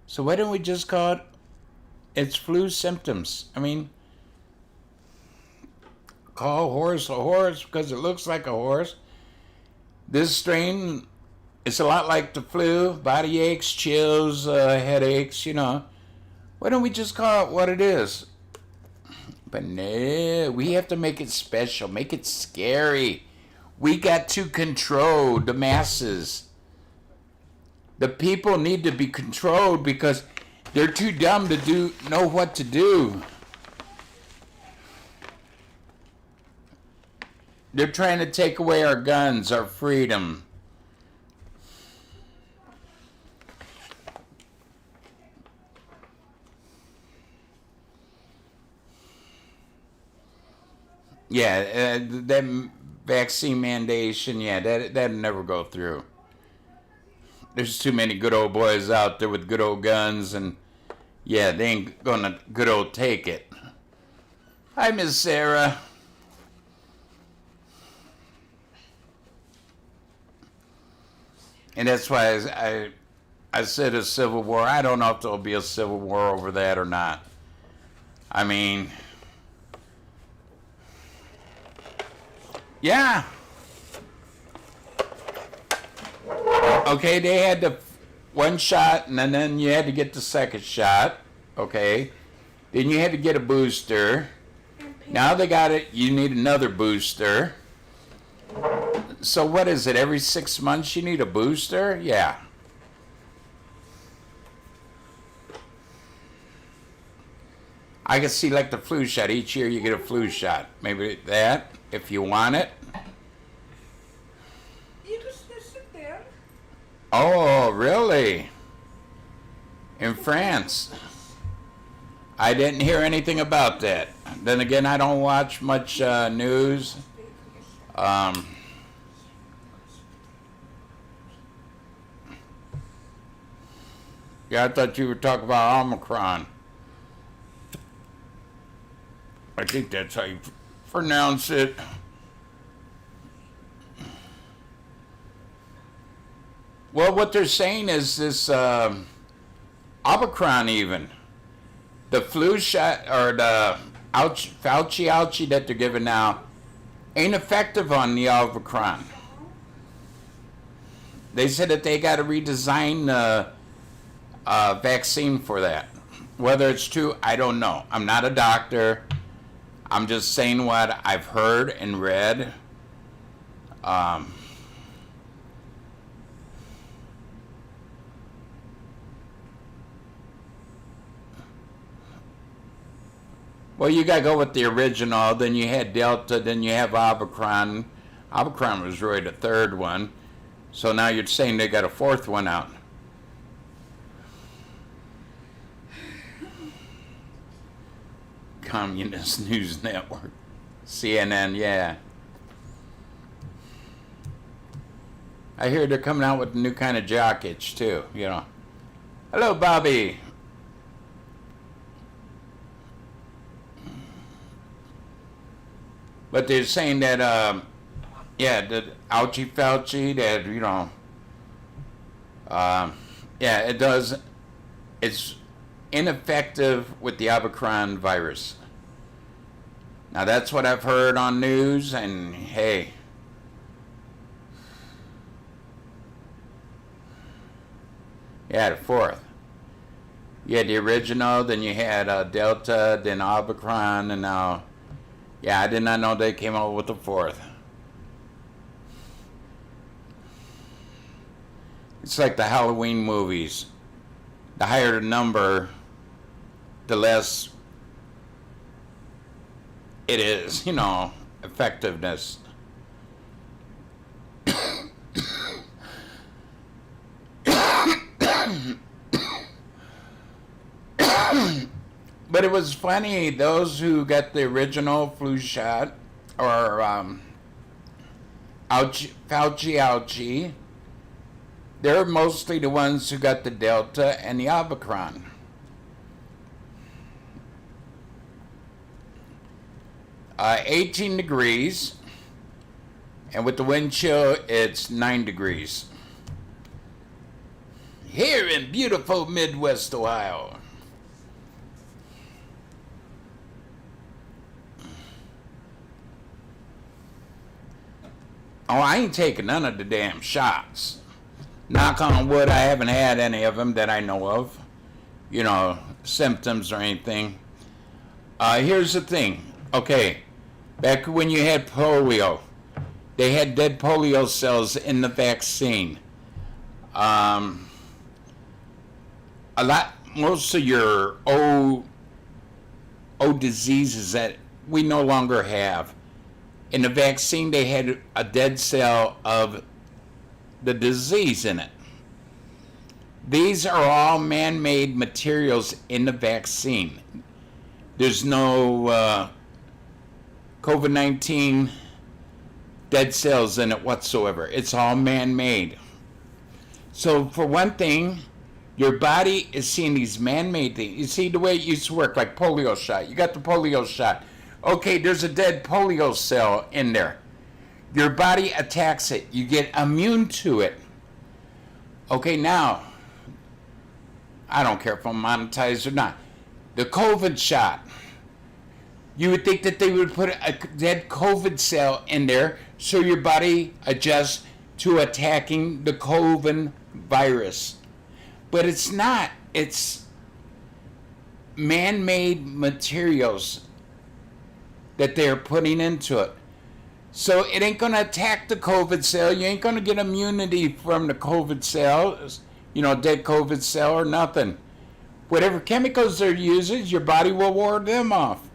So why don't we just call it, it's flu symptoms? I mean, call a horse because it looks like a horse. This strain, it's a lot like the flu, body aches, chills, headaches, you know. Why don't we just call it what it is? But no, we have to make it special, make it scary. We got to control the masses. The people need to be controlled because they're too dumb to know what to do. They're trying to take away our guns, our freedom. Yeah, that vaccine mandation, yeah, that'd never go through. There's too many good old boys out there with good old guns, and Yeah, they ain't gonna good old take it. Hi, Miss Sarah. And that's why I said a civil war. I don't know if there'll be a civil war over that or not. I mean, yeah. Okay, they had the one shot, and then you had to get the second shot. Okay, then you had to get a booster. Now they got it. You need another booster. So what is it? Every 6 months you need a booster? Yeah. I can see like the flu shot. Each year you get a flu shot. Maybe that, if you want it. You just sit there. Oh, really? In France? I didn't hear anything about that. Then again, I don't watch much news. Yeah, I thought you were talking about Omicron. I think that's how you pronounce it. Well, what they're saying is this Omicron even. The flu shot or the Fauci that they're giving now ain't effective on the Omicron. They said that they got to redesign the vaccine for that. Whether it's true, I don't know. I'm not a doctor. I'm just saying what I've heard and read. Well, you got to go with the original. Then you had Delta. Then you have Omicron. Omicron was really the third one. So now you're saying they got a fourth one out. Communist News Network. CNN, yeah. I hear they're coming out with a new kind of jock itch, too, you know. Hello, Bobby. But they're saying that, yeah, the Fauci, that, you know, yeah, it does, it's ineffective with the Omicron virus. Now, that's what I've heard on news, and hey, yeah, the fourth. You had the original, then you had Delta, then Omicron, and now, yeah, I did not know they came out with the fourth. It's like the Halloween movies. The higher the number, the less it is, you know, effectiveness. But it was funny, those who got the original flu shot, or Fauci, they're mostly the ones who got the Delta and the Omicron. Uh, 18 degrees, and with the wind chill, it's 9 degrees. Here in beautiful Midwest Ohio. Oh, I ain't taking none of the damn shots. Knock on wood, I haven't had any of them that I know of. You know, symptoms or anything. Here's the thing. Okay, back when you had polio, they had dead polio cells in the vaccine. Most of your old diseases that we no longer have. In the vaccine, they had a dead cell of the disease in it. These are all man-made materials in the vaccine. There's no COVID-19 dead cells in it whatsoever. It's all man-made. So for one thing, Your body is seeing these man-made things. You see the way it used to work, like polio shot. You got the polio shot. Okay, there's a dead polio cell in there. Your body attacks it. You get immune to it. Okay, now, I don't care if I'm monetized or not. The COVID shot. You would think that they would put a dead COVID cell in there so your body adjusts to attacking the COVID virus. But it's not. It's man-made materials that they're putting into it. So it ain't going to attack the COVID cell. You ain't going to get immunity from the COVID cell, dead COVID cell or nothing. Whatever chemicals they're using, your body will ward them off.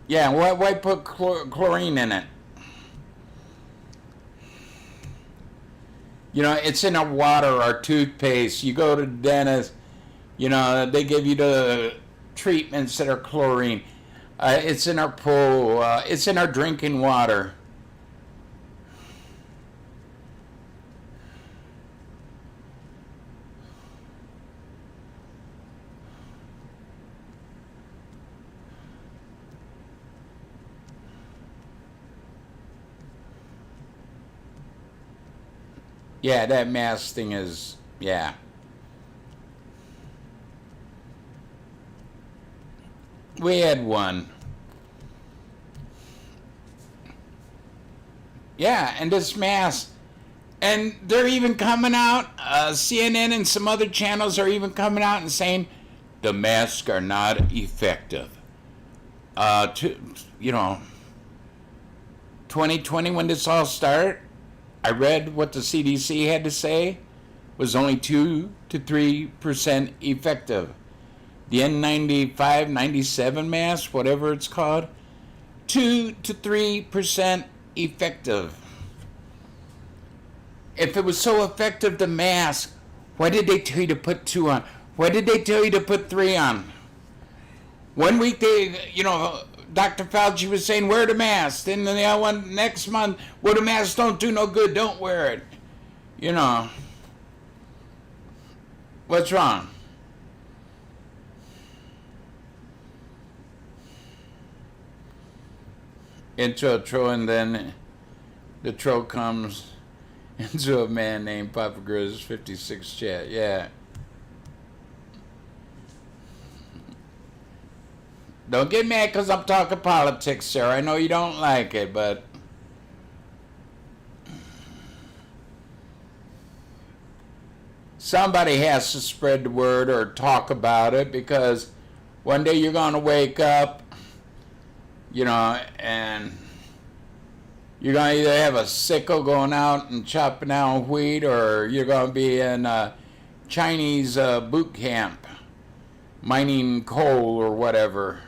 Yeah, why put chlorine in it? It's in our water, our toothpaste. You go to the dentist, they give you the treatments that are chlorine. It's in our pool. It's in our drinking water. Yeah, that mask thing is, yeah. We had one. Yeah, and this mask, and they're even coming out, CNN and some other channels are even coming out and saying the masks are not effective. 2020 when this all started, I read what the CDC had to say was only 2 to 3% effective. The N95, 97 mask, whatever it's called, 2 to 3% effective. If it was so effective, the mask, why did they tell you to put 2 on? Why did they tell you to put 3 on? 1 week Dr. Fauci was saying, wear the mask. Then the other one next month, well, the masks don't do no good. Don't wear it. What's wrong? Into a troll, and then the troll comes into a man named Papa Grizz 56 chat. Yeah. Don't get mad because I'm talking politics, sir. I know you don't like it, but somebody has to spread the word or talk about it, because one day you're going to wake up, and you're going to either have a sickle going out and chopping down wheat, or you're going to be in a Chinese boot camp mining coal or whatever.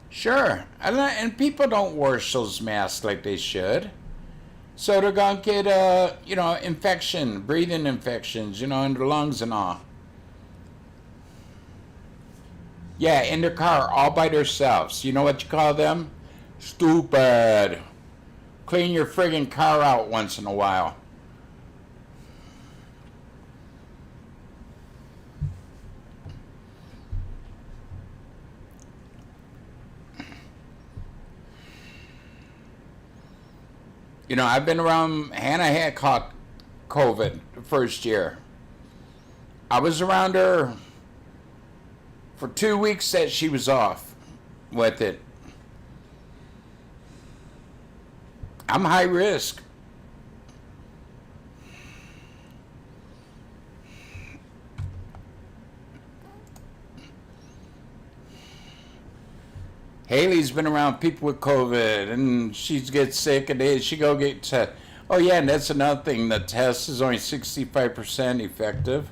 Sure, and people don't wash those masks like they should. So they're going to get, infection, breathing infections, in their lungs and all. Yeah, in their car, all by themselves. You know what you call them? Stupid. Clean your friggin' car out once in a while. I've been around, Hannah had caught COVID the first year. I was around her for 2 weeks that she was off with it. I'm high risk. Haley's been around people with COVID, and she gets sick, and she go get tested. Oh yeah, and that's another thing. The test is only 65% effective.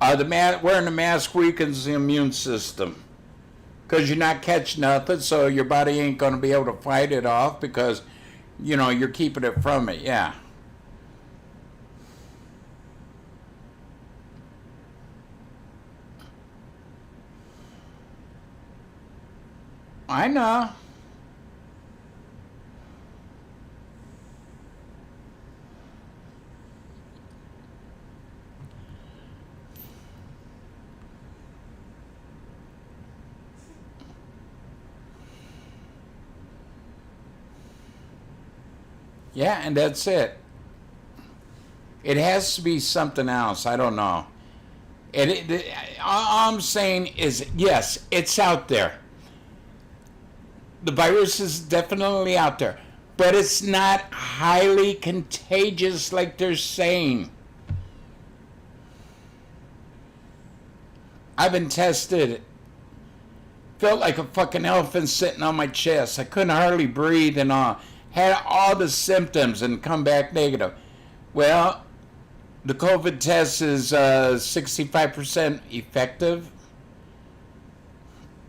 Wearing a mask weakens the immune system because you're not catching nothing, so your body ain't going to be able to fight it off because, you're keeping it from it. Yeah. I know. Yeah, and that's it. It has to be something else. I don't know. All I'm saying is, yes, it's out there. The virus is definitely out there, but it's not highly contagious like they're saying. I've been tested. Felt like a fucking elephant sitting on my chest. I couldn't hardly breathe and all. Had all the symptoms and come back negative. Well, the COVID test is 65% effective.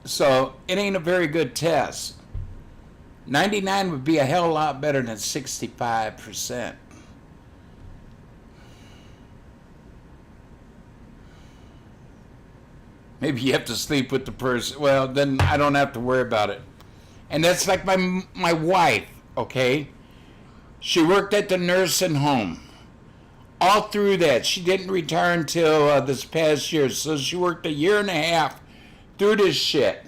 So it ain't a very good test. 99 would be a hell of a lot better than 65%. Maybe you have to sleep with the person. Well, then I don't have to worry about it. And that's like my wife, okay? She worked at the nursing home. All through that, she didn't retire until this past year. So she worked 1.5 years through this shit.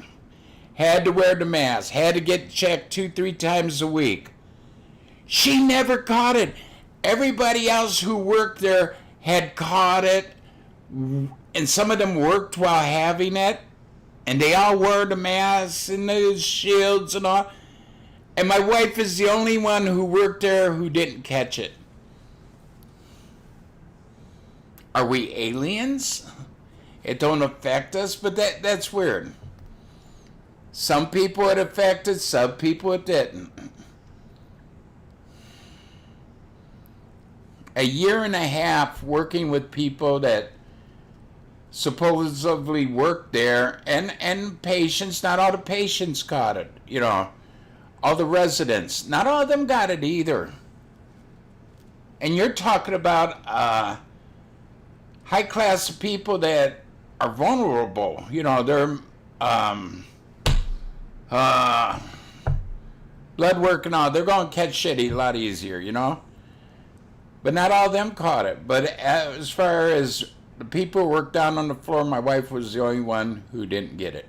Had to wear the mask. Had to get checked 2-3 times a week. She never caught it. Everybody else who worked there had caught it. And some of them worked while having it. And they all wore the masks and the shields and all. And my wife is the only one who worked there who didn't catch it. Are we aliens? It don't affect us, but that's weird. Some people it affected, some people it didn't. 1.5 years working with people that supposedly worked there, and patients, not all the patients caught it, all the residents, not all of them got it either. And you're talking about high class of people that are vulnerable, they're blood work and all, they're going to catch shit a lot easier, but not all of them caught it. But as far as the people who worked down on the floor, my wife was the only one who didn't get it.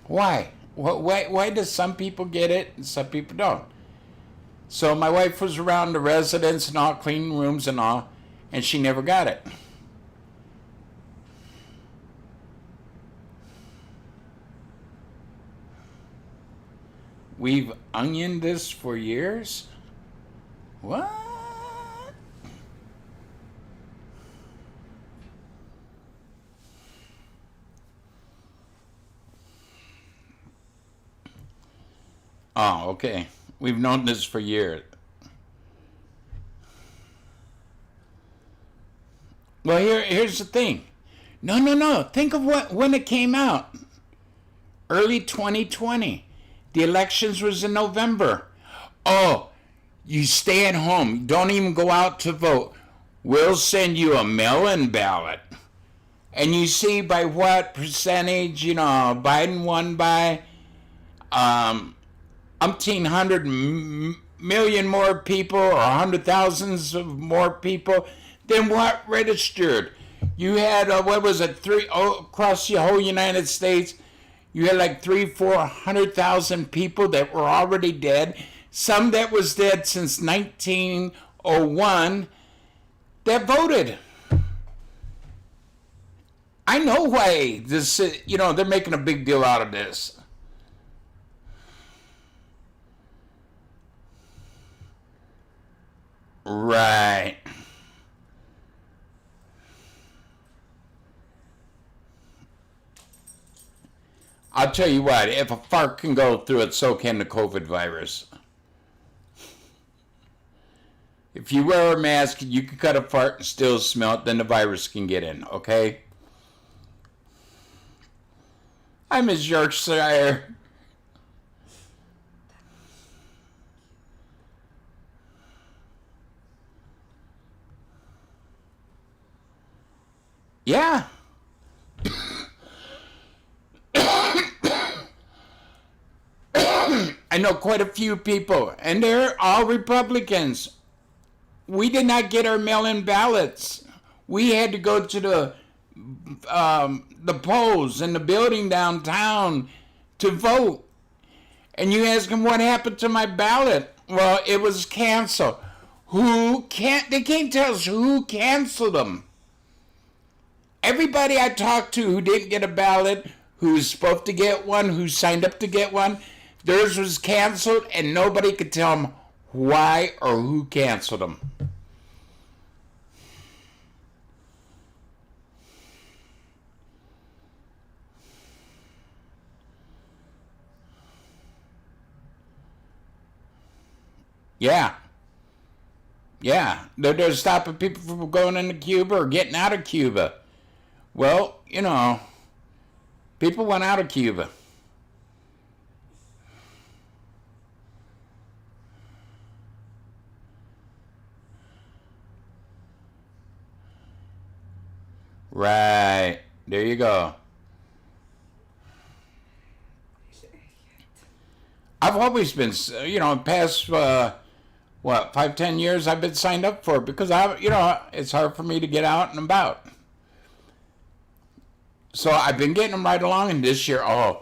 Why? Why does some people get it and some people don't? So my wife was around the residents and all, cleaning rooms and all, and she never got it. We've onioned this for years? What? Oh, okay. We've known this for years. Well, here's the thing. No. Think of when it came out. Early 2020. The elections was in November. Oh, you stay at home. Don't even go out to vote. We'll send you a mail-in ballot. And you see by what percentage, Biden won by 100 million more people or 100,000s of more people than what registered. You had, across the whole United States, you had like 300,000-400,000 people that were already dead. Some that was dead since 1901 that voted. I know why this, they're making a big deal out of this. Right. I'll tell you what, if a fart can go through it, so can the COVID virus. If you wear a mask, you can cut a fart and still smell it, then the virus can get in, okay? I miss Yorkshire. Yeah. I know quite a few people, and they're all Republicans. We did not get our mail-in ballots. We had to go to the polls in the building downtown to vote. And you ask them what happened to my ballot. Well, it was canceled. They can't tell us who canceled them. Everybody I talked to who didn't get a ballot, who's supposed to get one, who signed up to get one, theirs was canceled, and nobody could tell them why or who canceled them. Yeah. Yeah. They're stopping people from going into Cuba or getting out of Cuba. Well, people went out of Cuba. Right. There you go. I've always been, past, 5-10 years I've been signed up for it because it's hard for me to get out and about. So I've been getting them right along, and this year, and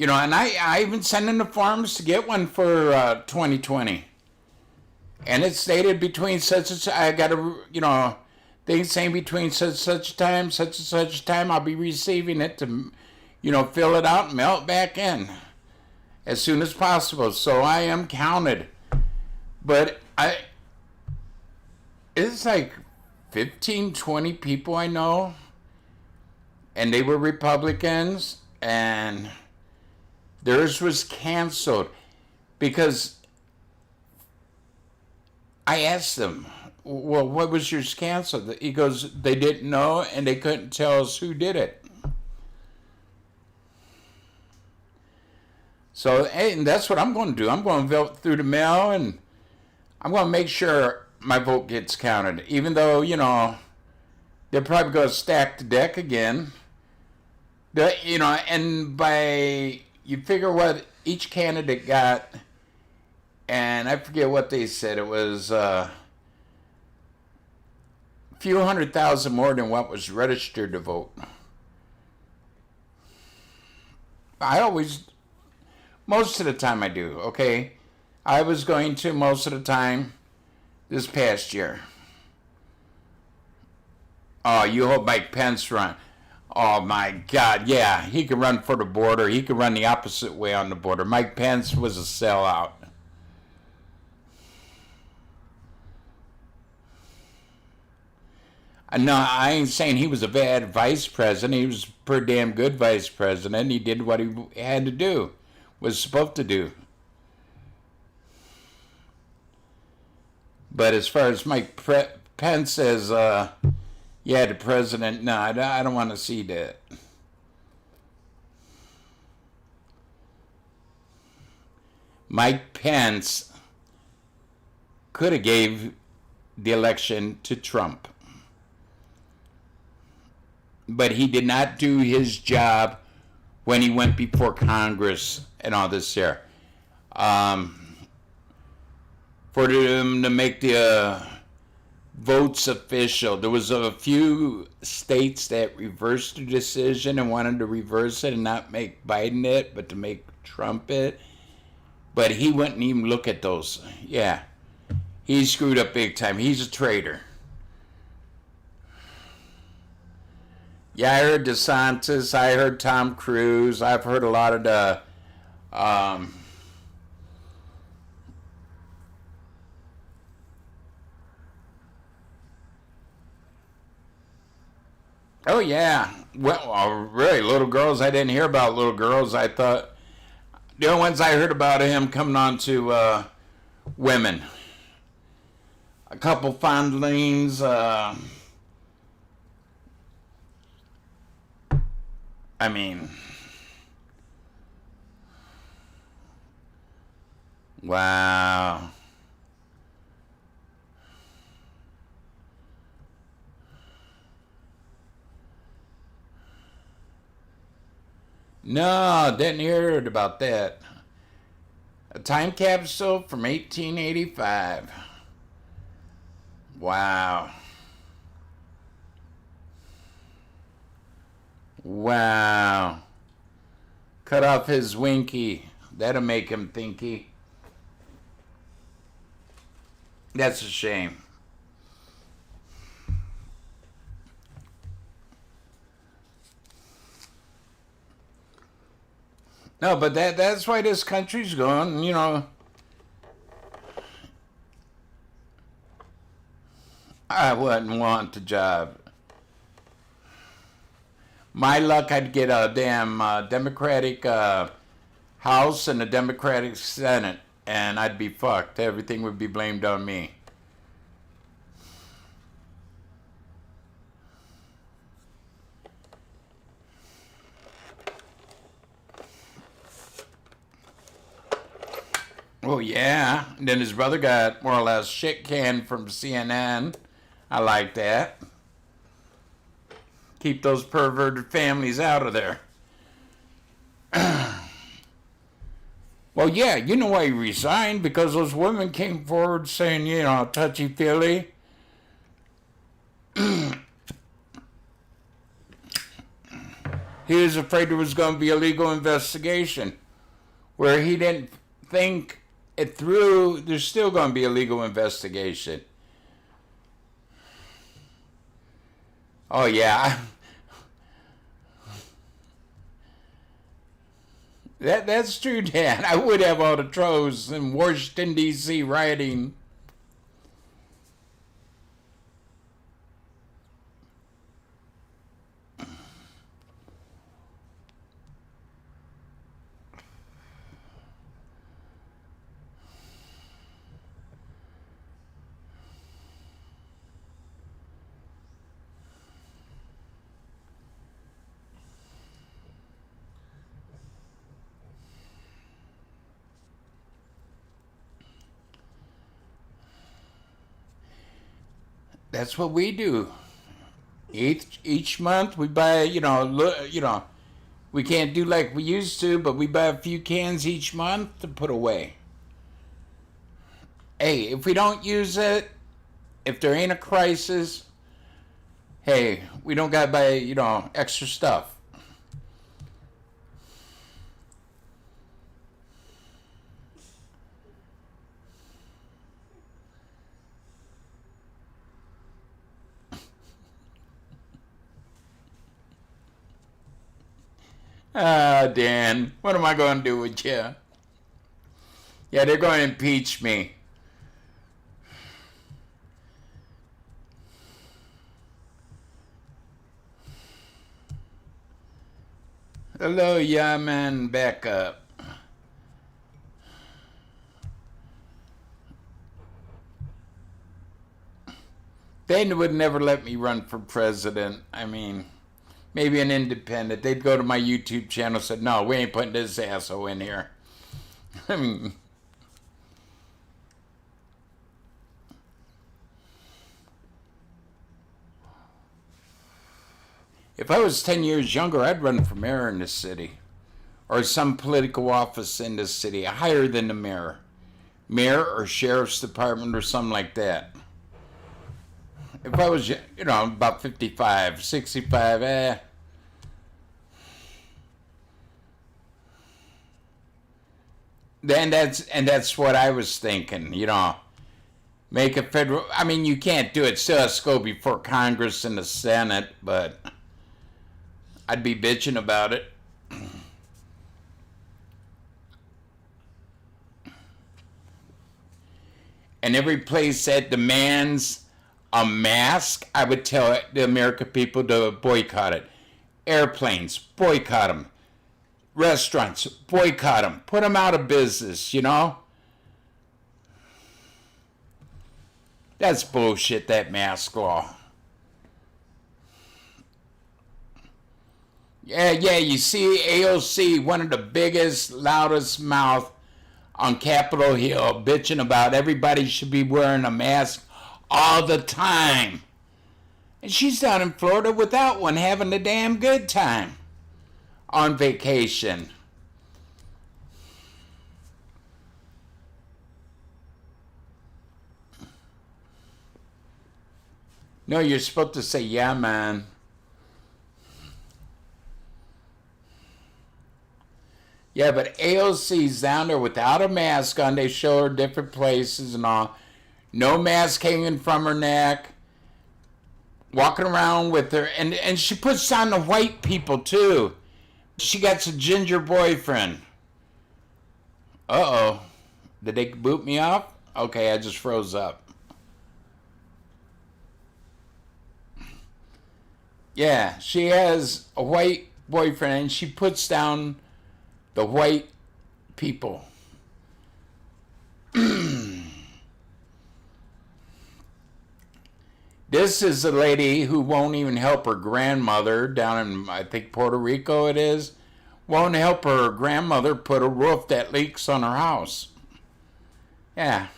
I even sent in the forms to get one for 2020. And it's stated between such and such, I got to, things saying between such and such time, I'll be receiving it to, fill it out and mail it back in as soon as possible. So I am counted. But it's like 15, 20 people I know, and they were Republicans, and theirs was canceled because I asked them, well, what was yours canceled? He goes, they didn't know, and they couldn't tell us who did it. So, hey, and that's what I'm going to do. I'm going to vote through the mail, and I'm going to make sure my vote gets counted, even though, they're probably going to stack the deck again. And you figure what each candidate got, and I forget what they said. It was a few 100,000 more than what was registered to vote. Most of the time I do, okay? I was going to most of the time this past year. Oh, you hope Mike Pence run. Oh, my God, yeah. He could run for the border. He could run the opposite way on the border. Mike Pence was a sellout. No, I ain't saying he was a bad vice president. He was a pretty damn good vice president. He did what he had to do, was supposed to do. But as far as Mike Pence says, the president, no, I don't want to see that. Mike Pence could have gave the election to Trump. But he did not do his job when he went before Congress and all this here. For them to make the votes official, there was a few states that reversed the decision and wanted to reverse it and not make Biden it, but to make Trump it. But he wouldn't even look at those. Yeah, he screwed up big time. He's a traitor. Yeah, I heard DeSantis. I heard Tom Cruise. I've heard a lot of the oh, yeah. Well, really, little girls. I didn't hear about little girls. I thought the only ones I heard about him coming on to women. a couple fondlings. I mean, wow. No, didn't hear about that. A time capsule from 1885. Wow. Wow. Cut off his winky. That'll make him thinky. That's a shame. No, but that's why this country's going, you know. I wouldn't want the job. My luck, I'd get a damn Democratic House and a Democratic Senate, and I'd be fucked. Everything would be blamed on me. Oh, yeah. And then his brother got more or less shit canned from CNN. I like that. Keep those perverted families out of there. Well, yeah, you know why he resigned? Because those women came forward saying, you know, touchy-feely. He was afraid there was going to be a legal investigation. Where he didn't think it through, there's still going to be a legal investigation. Oh, yeah. That's true, Dan. I would have all the trolls in Washington, D.C. rioting. That's what we do. Each month we buy, you know, we can't do like we used to, but we buy a few cans each month to put away. Hey, if we don't use it, if there ain't a crisis, hey, we don't gotta buy, you know, extra stuff. Ah, Dan, what am I going to do with you? Yeah, they're going to impeach me. Hello, yeah, man, back up. They would never let me run for president. I mean, maybe an independent. They'd go to my YouTube channel and said, no, we ain't putting this asshole in here. I mean, if I was 10 years younger, I'd run for mayor in this city. Or some political office in this city, higher than the mayor. Mayor or sheriff's department or something like that. If I was, you know, about 55, 65, Then that's what I was thinking, you know. Make a federal, I mean, you can't do it. Still has to go before Congress and the Senate, but I'd be bitching about it. And every place that demands a mask, I would tell the American people to boycott it. Airplanes, boycott them. Restaurants, boycott them. Put them out of business, you know? That's bullshit, that mask law. Yeah, you see AOC, one of the biggest, loudest mouth on Capitol Hill, bitching about everybody should be wearing a mask all the time. And she's down in Florida without one, having a damn good time on vacation. No, you're supposed to say, yeah, man. Yeah, but AOC's down there without a mask on. They show her different places and all. No mask hanging from her neck. Walking around with her. And she puts on the white people, too. She got a ginger boyfriend. Uh-oh. Did they boot me off? Okay, I just froze up. Yeah, she has a white boyfriend, and she puts down the white people. This is a lady who won't even help her grandmother down in, I think, Puerto Rico it is. Won't help her grandmother put a roof that leaks on her house. Yeah.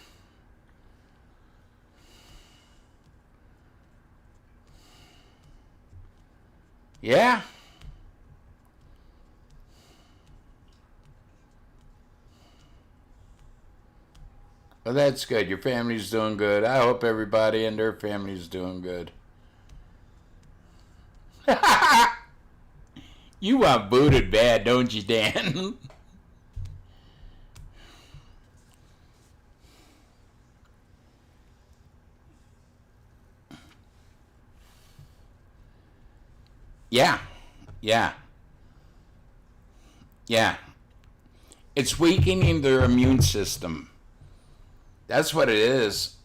Yeah. Well, that's good. Your family's doing good. I hope everybody and their family's doing good. You want booted bad, don't you, Dan? Yeah. It's weakening their immune system. That's what it is.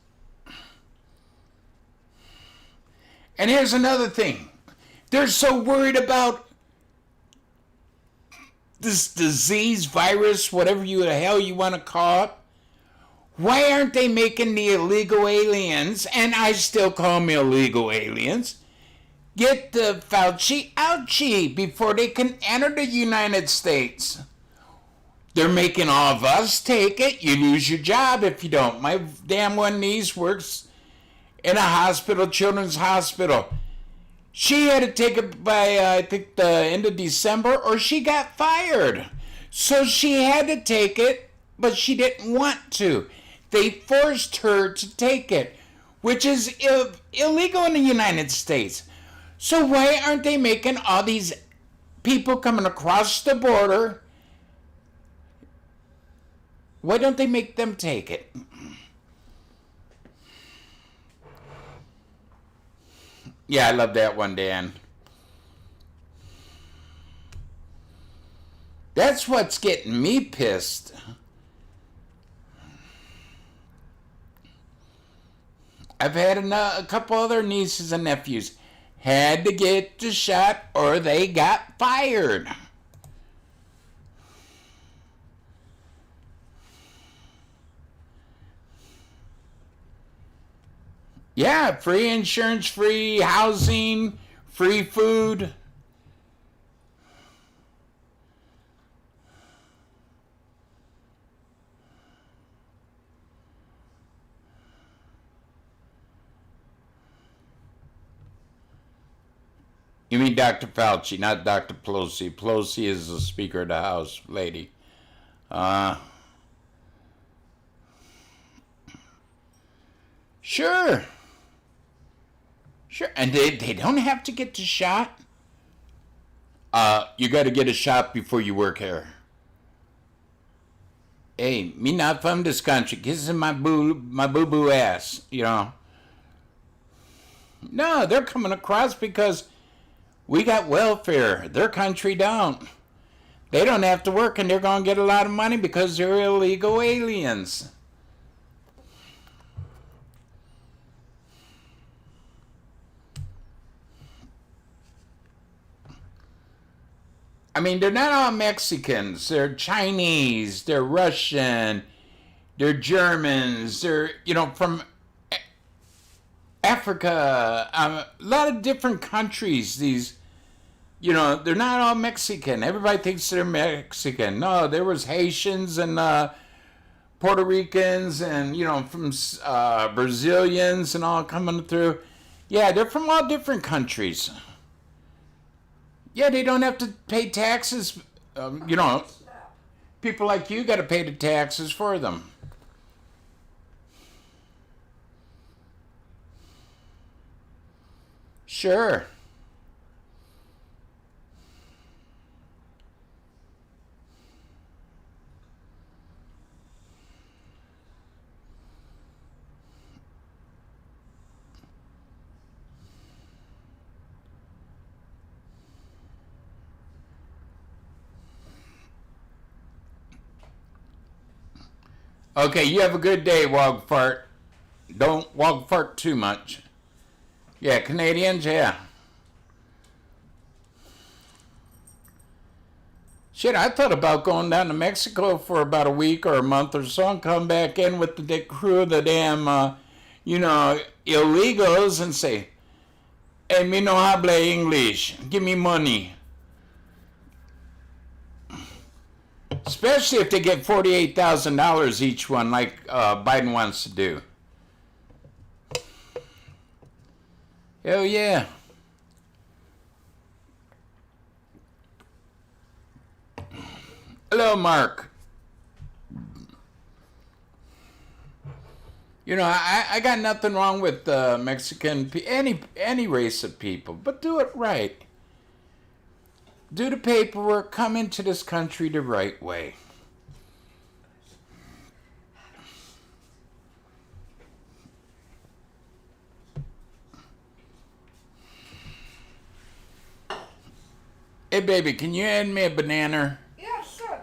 And here's another thing. They're so worried about this disease, virus, whatever the hell you want to call it. Why aren't they making the illegal aliens, and I still call them illegal aliens, get the Fauci ouchie before they can enter the United States? They're making all of us take it. You lose your job if you don't. My damn one niece works in a hospital, children's hospital. She had to take it by, I think, the end of December, or she got fired. So she had to take it, but she didn't want to. They forced her to take it, which is illegal in the United States. So why aren't they making all these people coming across the border? Why don't they make them take it? Yeah, I love that one, Dan. That's what's getting me pissed. I've had a couple other nieces and nephews had to get the shot or they got fired. Yeah, free insurance, free housing, free food. You mean Dr. Fauci, not Dr. Pelosi. Pelosi is the Speaker of the House lady. Sure. Sure, and they don't have to get the shot. You got to get a shot before you work here. Hey, me not from this country. Kissing my boo-boo ass, you know. No, they're coming across because we got welfare. Their country don't. They don't have to work, and they're going to get a lot of money because they're illegal aliens. I mean, they're not all Mexicans. They're Chinese, they're Russian, they're Germans, they're, from Africa, a lot of different countries. These, they're not all Mexican. Everybody thinks they're Mexican. No, there was Haitians and Puerto Ricans and, from Brazilians and all coming through. Yeah, they're from all different countries. Yeah, they don't have to pay taxes. People like you got to pay the taxes for them. Sure. Okay, you have a good day, Wog Fart. Don't Wog Fart too much. Yeah, Canadians, yeah. Shit, I thought about going down to Mexico for about a week or a month or so and come back in with the crew of the damn, illegals and say, hey, me no habla English. Give me money. Especially if they get $48,000 each one, like Biden wants to do. Hell yeah. Hello, Mark. I got nothing wrong with Mexican, any race of people, but do it right. Do the paperwork, come into this country the right way. Hey, baby, can you hand me a banana? Yeah, sure.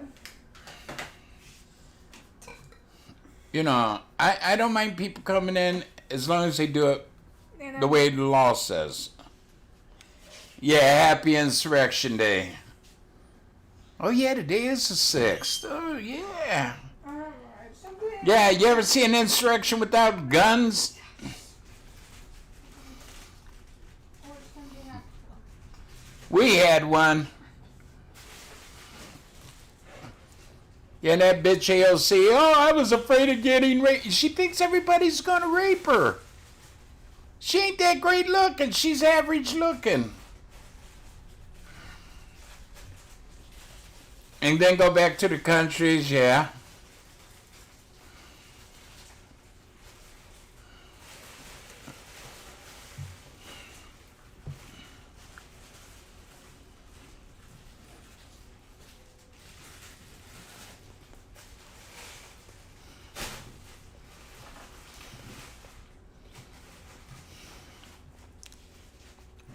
I don't mind people coming in as long as they do it the way the law says. Yeah, happy Insurrection Day. Oh, yeah, today is the 6th. Oh, yeah. Yeah, you ever see an insurrection without guns? We had one. Yeah, that bitch AOC, I was afraid of getting raped. She thinks everybody's gonna rape her. She ain't that great looking. She's average looking. And then go back to the countries, yeah.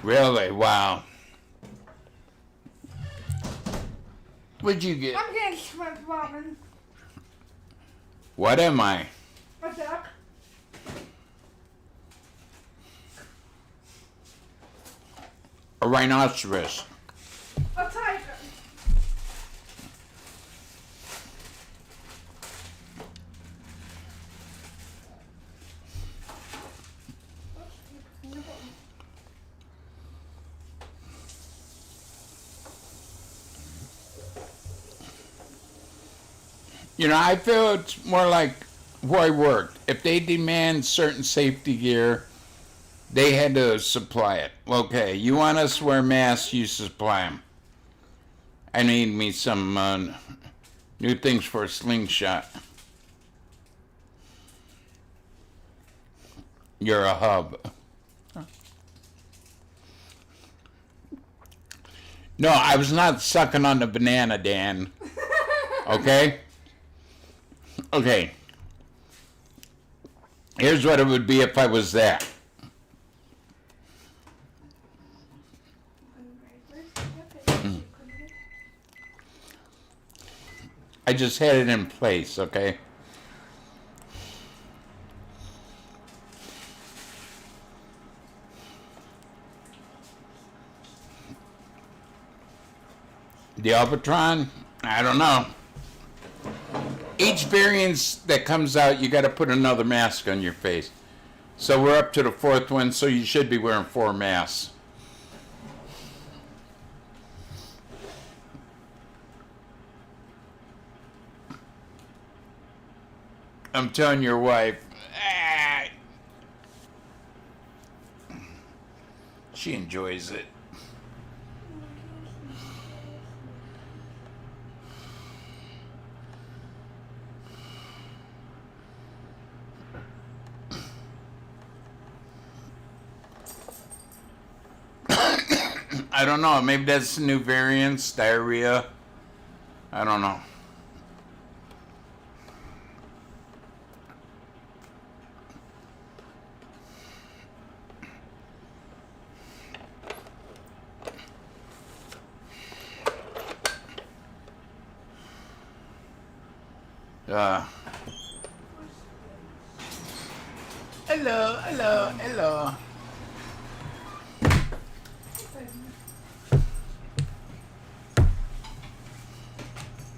Really? Wow. What'd you get? I'm getting SpongeBob. What am I? A duck. A rhinoceros. A tiger. I feel it's more like where I worked. If they demand certain safety gear, they had to supply it. Okay, you want us to wear masks, you supply them. I need me some new things for a slingshot. You're a hub. No, I was not sucking on the banana, Dan. Okay? Okay. Here's what it would be if I was that. I just had it in place, okay? The Albatron? I don't know. Each variant that comes out, you got to put another mask on your face. So we're up to the fourth one, so you should be wearing 4 masks. I'm telling your wife, she enjoys it. I don't know. Maybe that's the new variants, diarrhea. I don't know. Hello.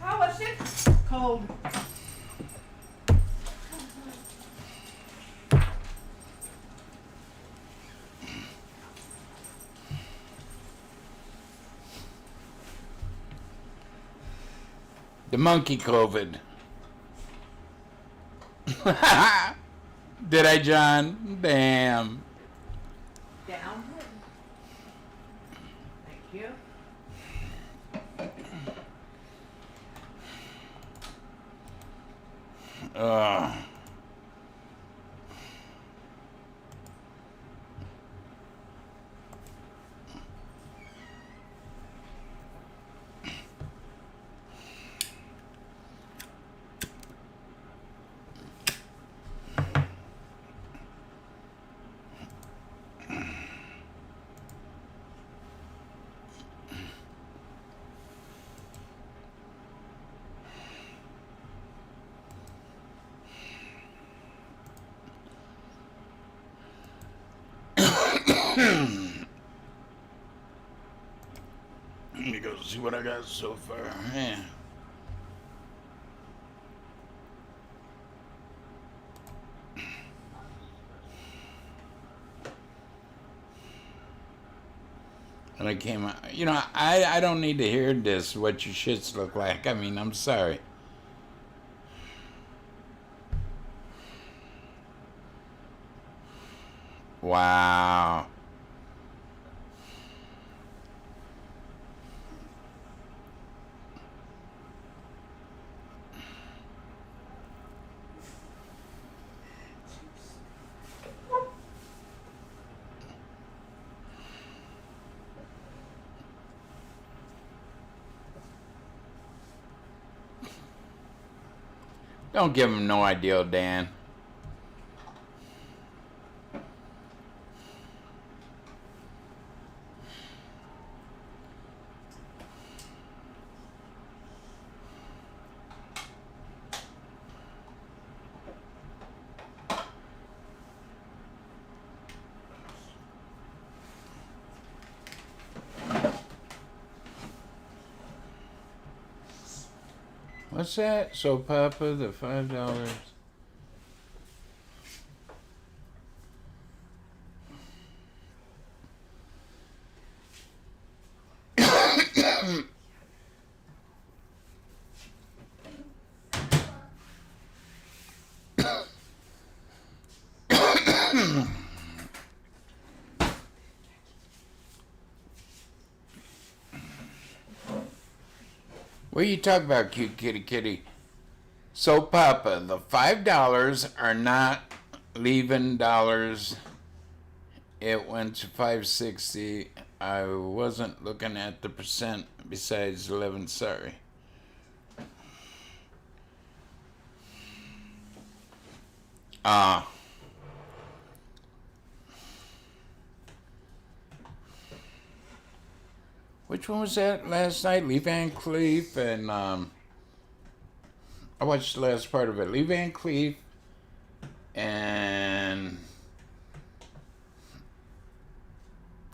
How was it? Cold. The monkey COVID. Did I, John? Damn. Down. Thank you. Let me go see what I got so far. Yeah. And I came out, I don't need to hear this, what your shits look like. I mean, I'm sorry. Wow. Don't give him no idea, Dan. What's that? So, Papa, the $5. What are you talking about, cute kitty? So, Papa, the $5 are not leaving dollars. It went to 560. I wasn't looking at the percent besides 11. Sorry. Which one was that last night? Lee Van Cleef and I watched the last part of it. Lee Van Cleef and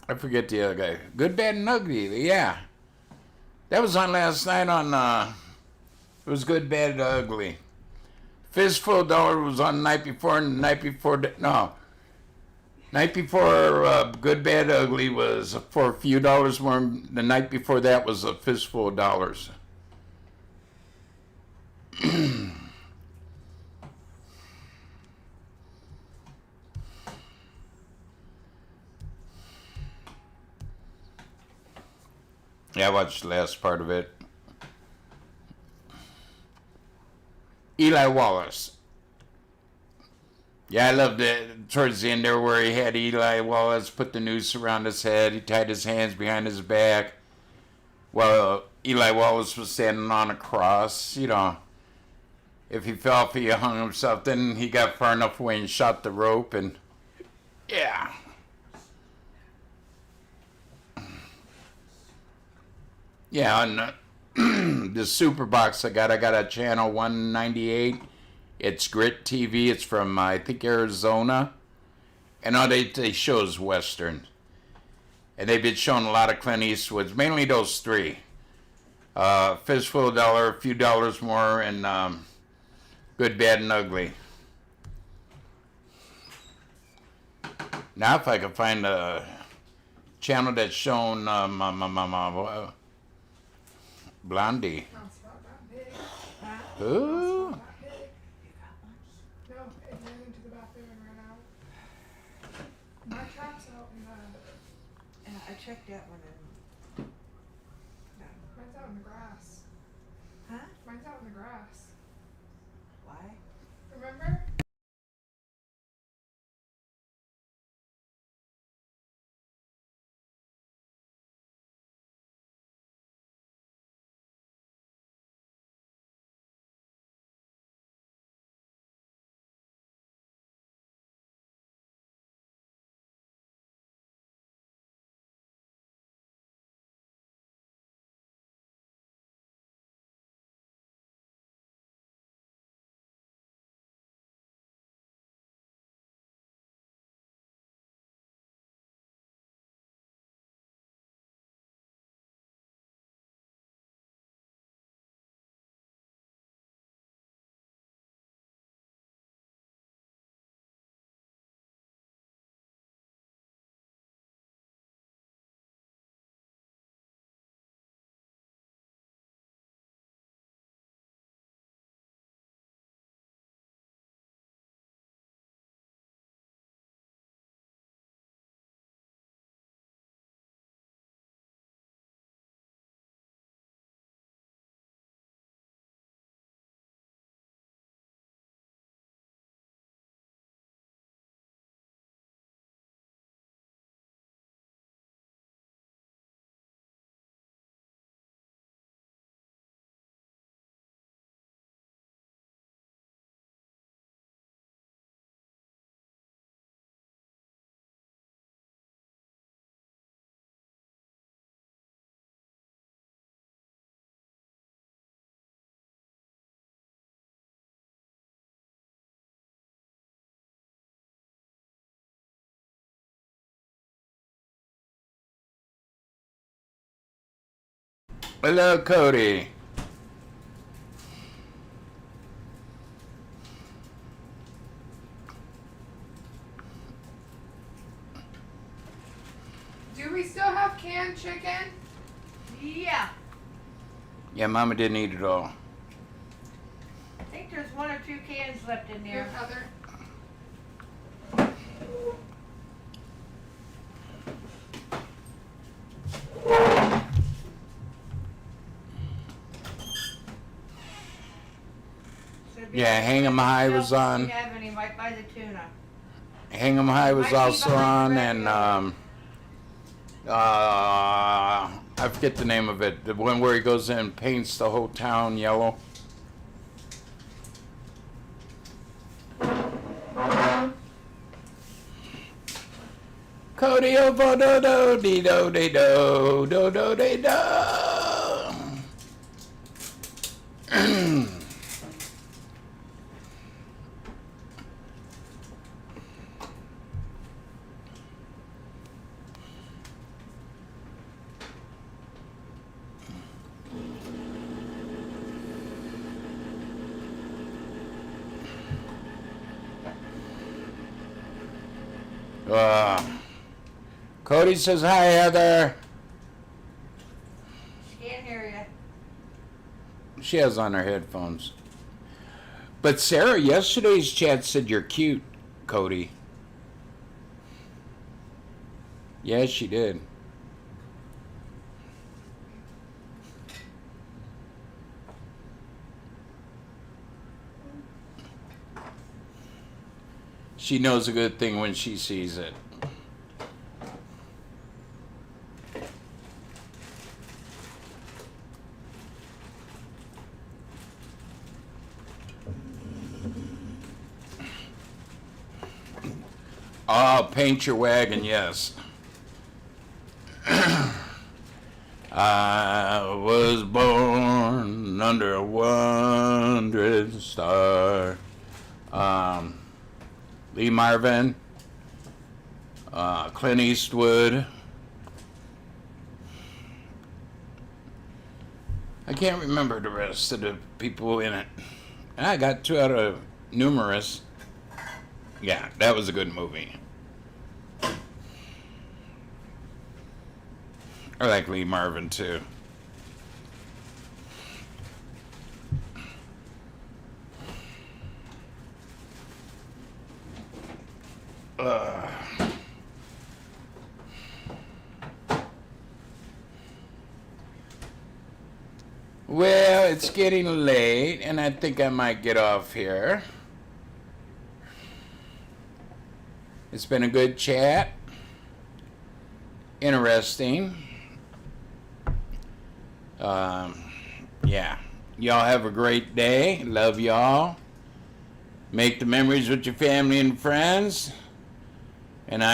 I forget the other guy. Good, Bad, and Ugly. Yeah, that was on last night on. It was Good, Bad, and Ugly. Fistful of Dollars was on the night before, and the night before. No, Night before Good, Bad, Ugly was for a few dollars more. The night before that was a fistful of dollars. Yeah, I watched the last part of it. Eli Wallace. Yeah, I loved it towards the end there where he had Eli Wallace put the noose around his head. He tied his hands behind his back while Eli Wallace was standing on a cross. You know, if he fell off, he hung himself. Then he got far enough away and shot the rope. And yeah. Yeah, and the super box I got a channel 198. It's Grit TV. It's from, I think, Arizona. And all they show is Western. And they've been showing a lot of Clint Eastwoods, mainly those three. Fistful of Dollar, a few dollars more, and Good, Bad, and Ugly. Now if I could find a channel that's shown Blondie. That's not that big. Ooh. Not that big. No, it ran into the bathroom and ran out. My trap's out in the. And I checked that one and Mine's out in the grass. huh? Mine's out in the grass. Why? Remember? Hello, Cody. Do we still have canned chicken? Yeah. Yeah, Mama didn't eat it all. I think there's 1 or 2 cans left in Here, there. Heather. So if you Yeah, Hang 'em High was if you on. have any, might buy the tuna. Hang 'em High was Might be also behind on, the and radio. I forget the name of it. The one where he goes in and paints the whole town yellow. Cody o do do dee do de do do do de do. Cody says hi, Heather. She can't hear you. She has on her headphones. But Sarah, yesterday's chat said you're cute, Cody. Yes, she did. She knows a good thing when she sees it. Oh, paint your wagon, yes. I was born under a wondrous star. Lee Marvin, Clint Eastwood. I can't remember the rest of the people in it. I got 2 out of numerous. Yeah, that was a good movie. I like Lee Marvin too. Well, it's getting late, and I think I might get off here. It's been a good chat. Interesting. Yeah. Y'all have a great day. Love y'all. Make the memories with your family and friends. And I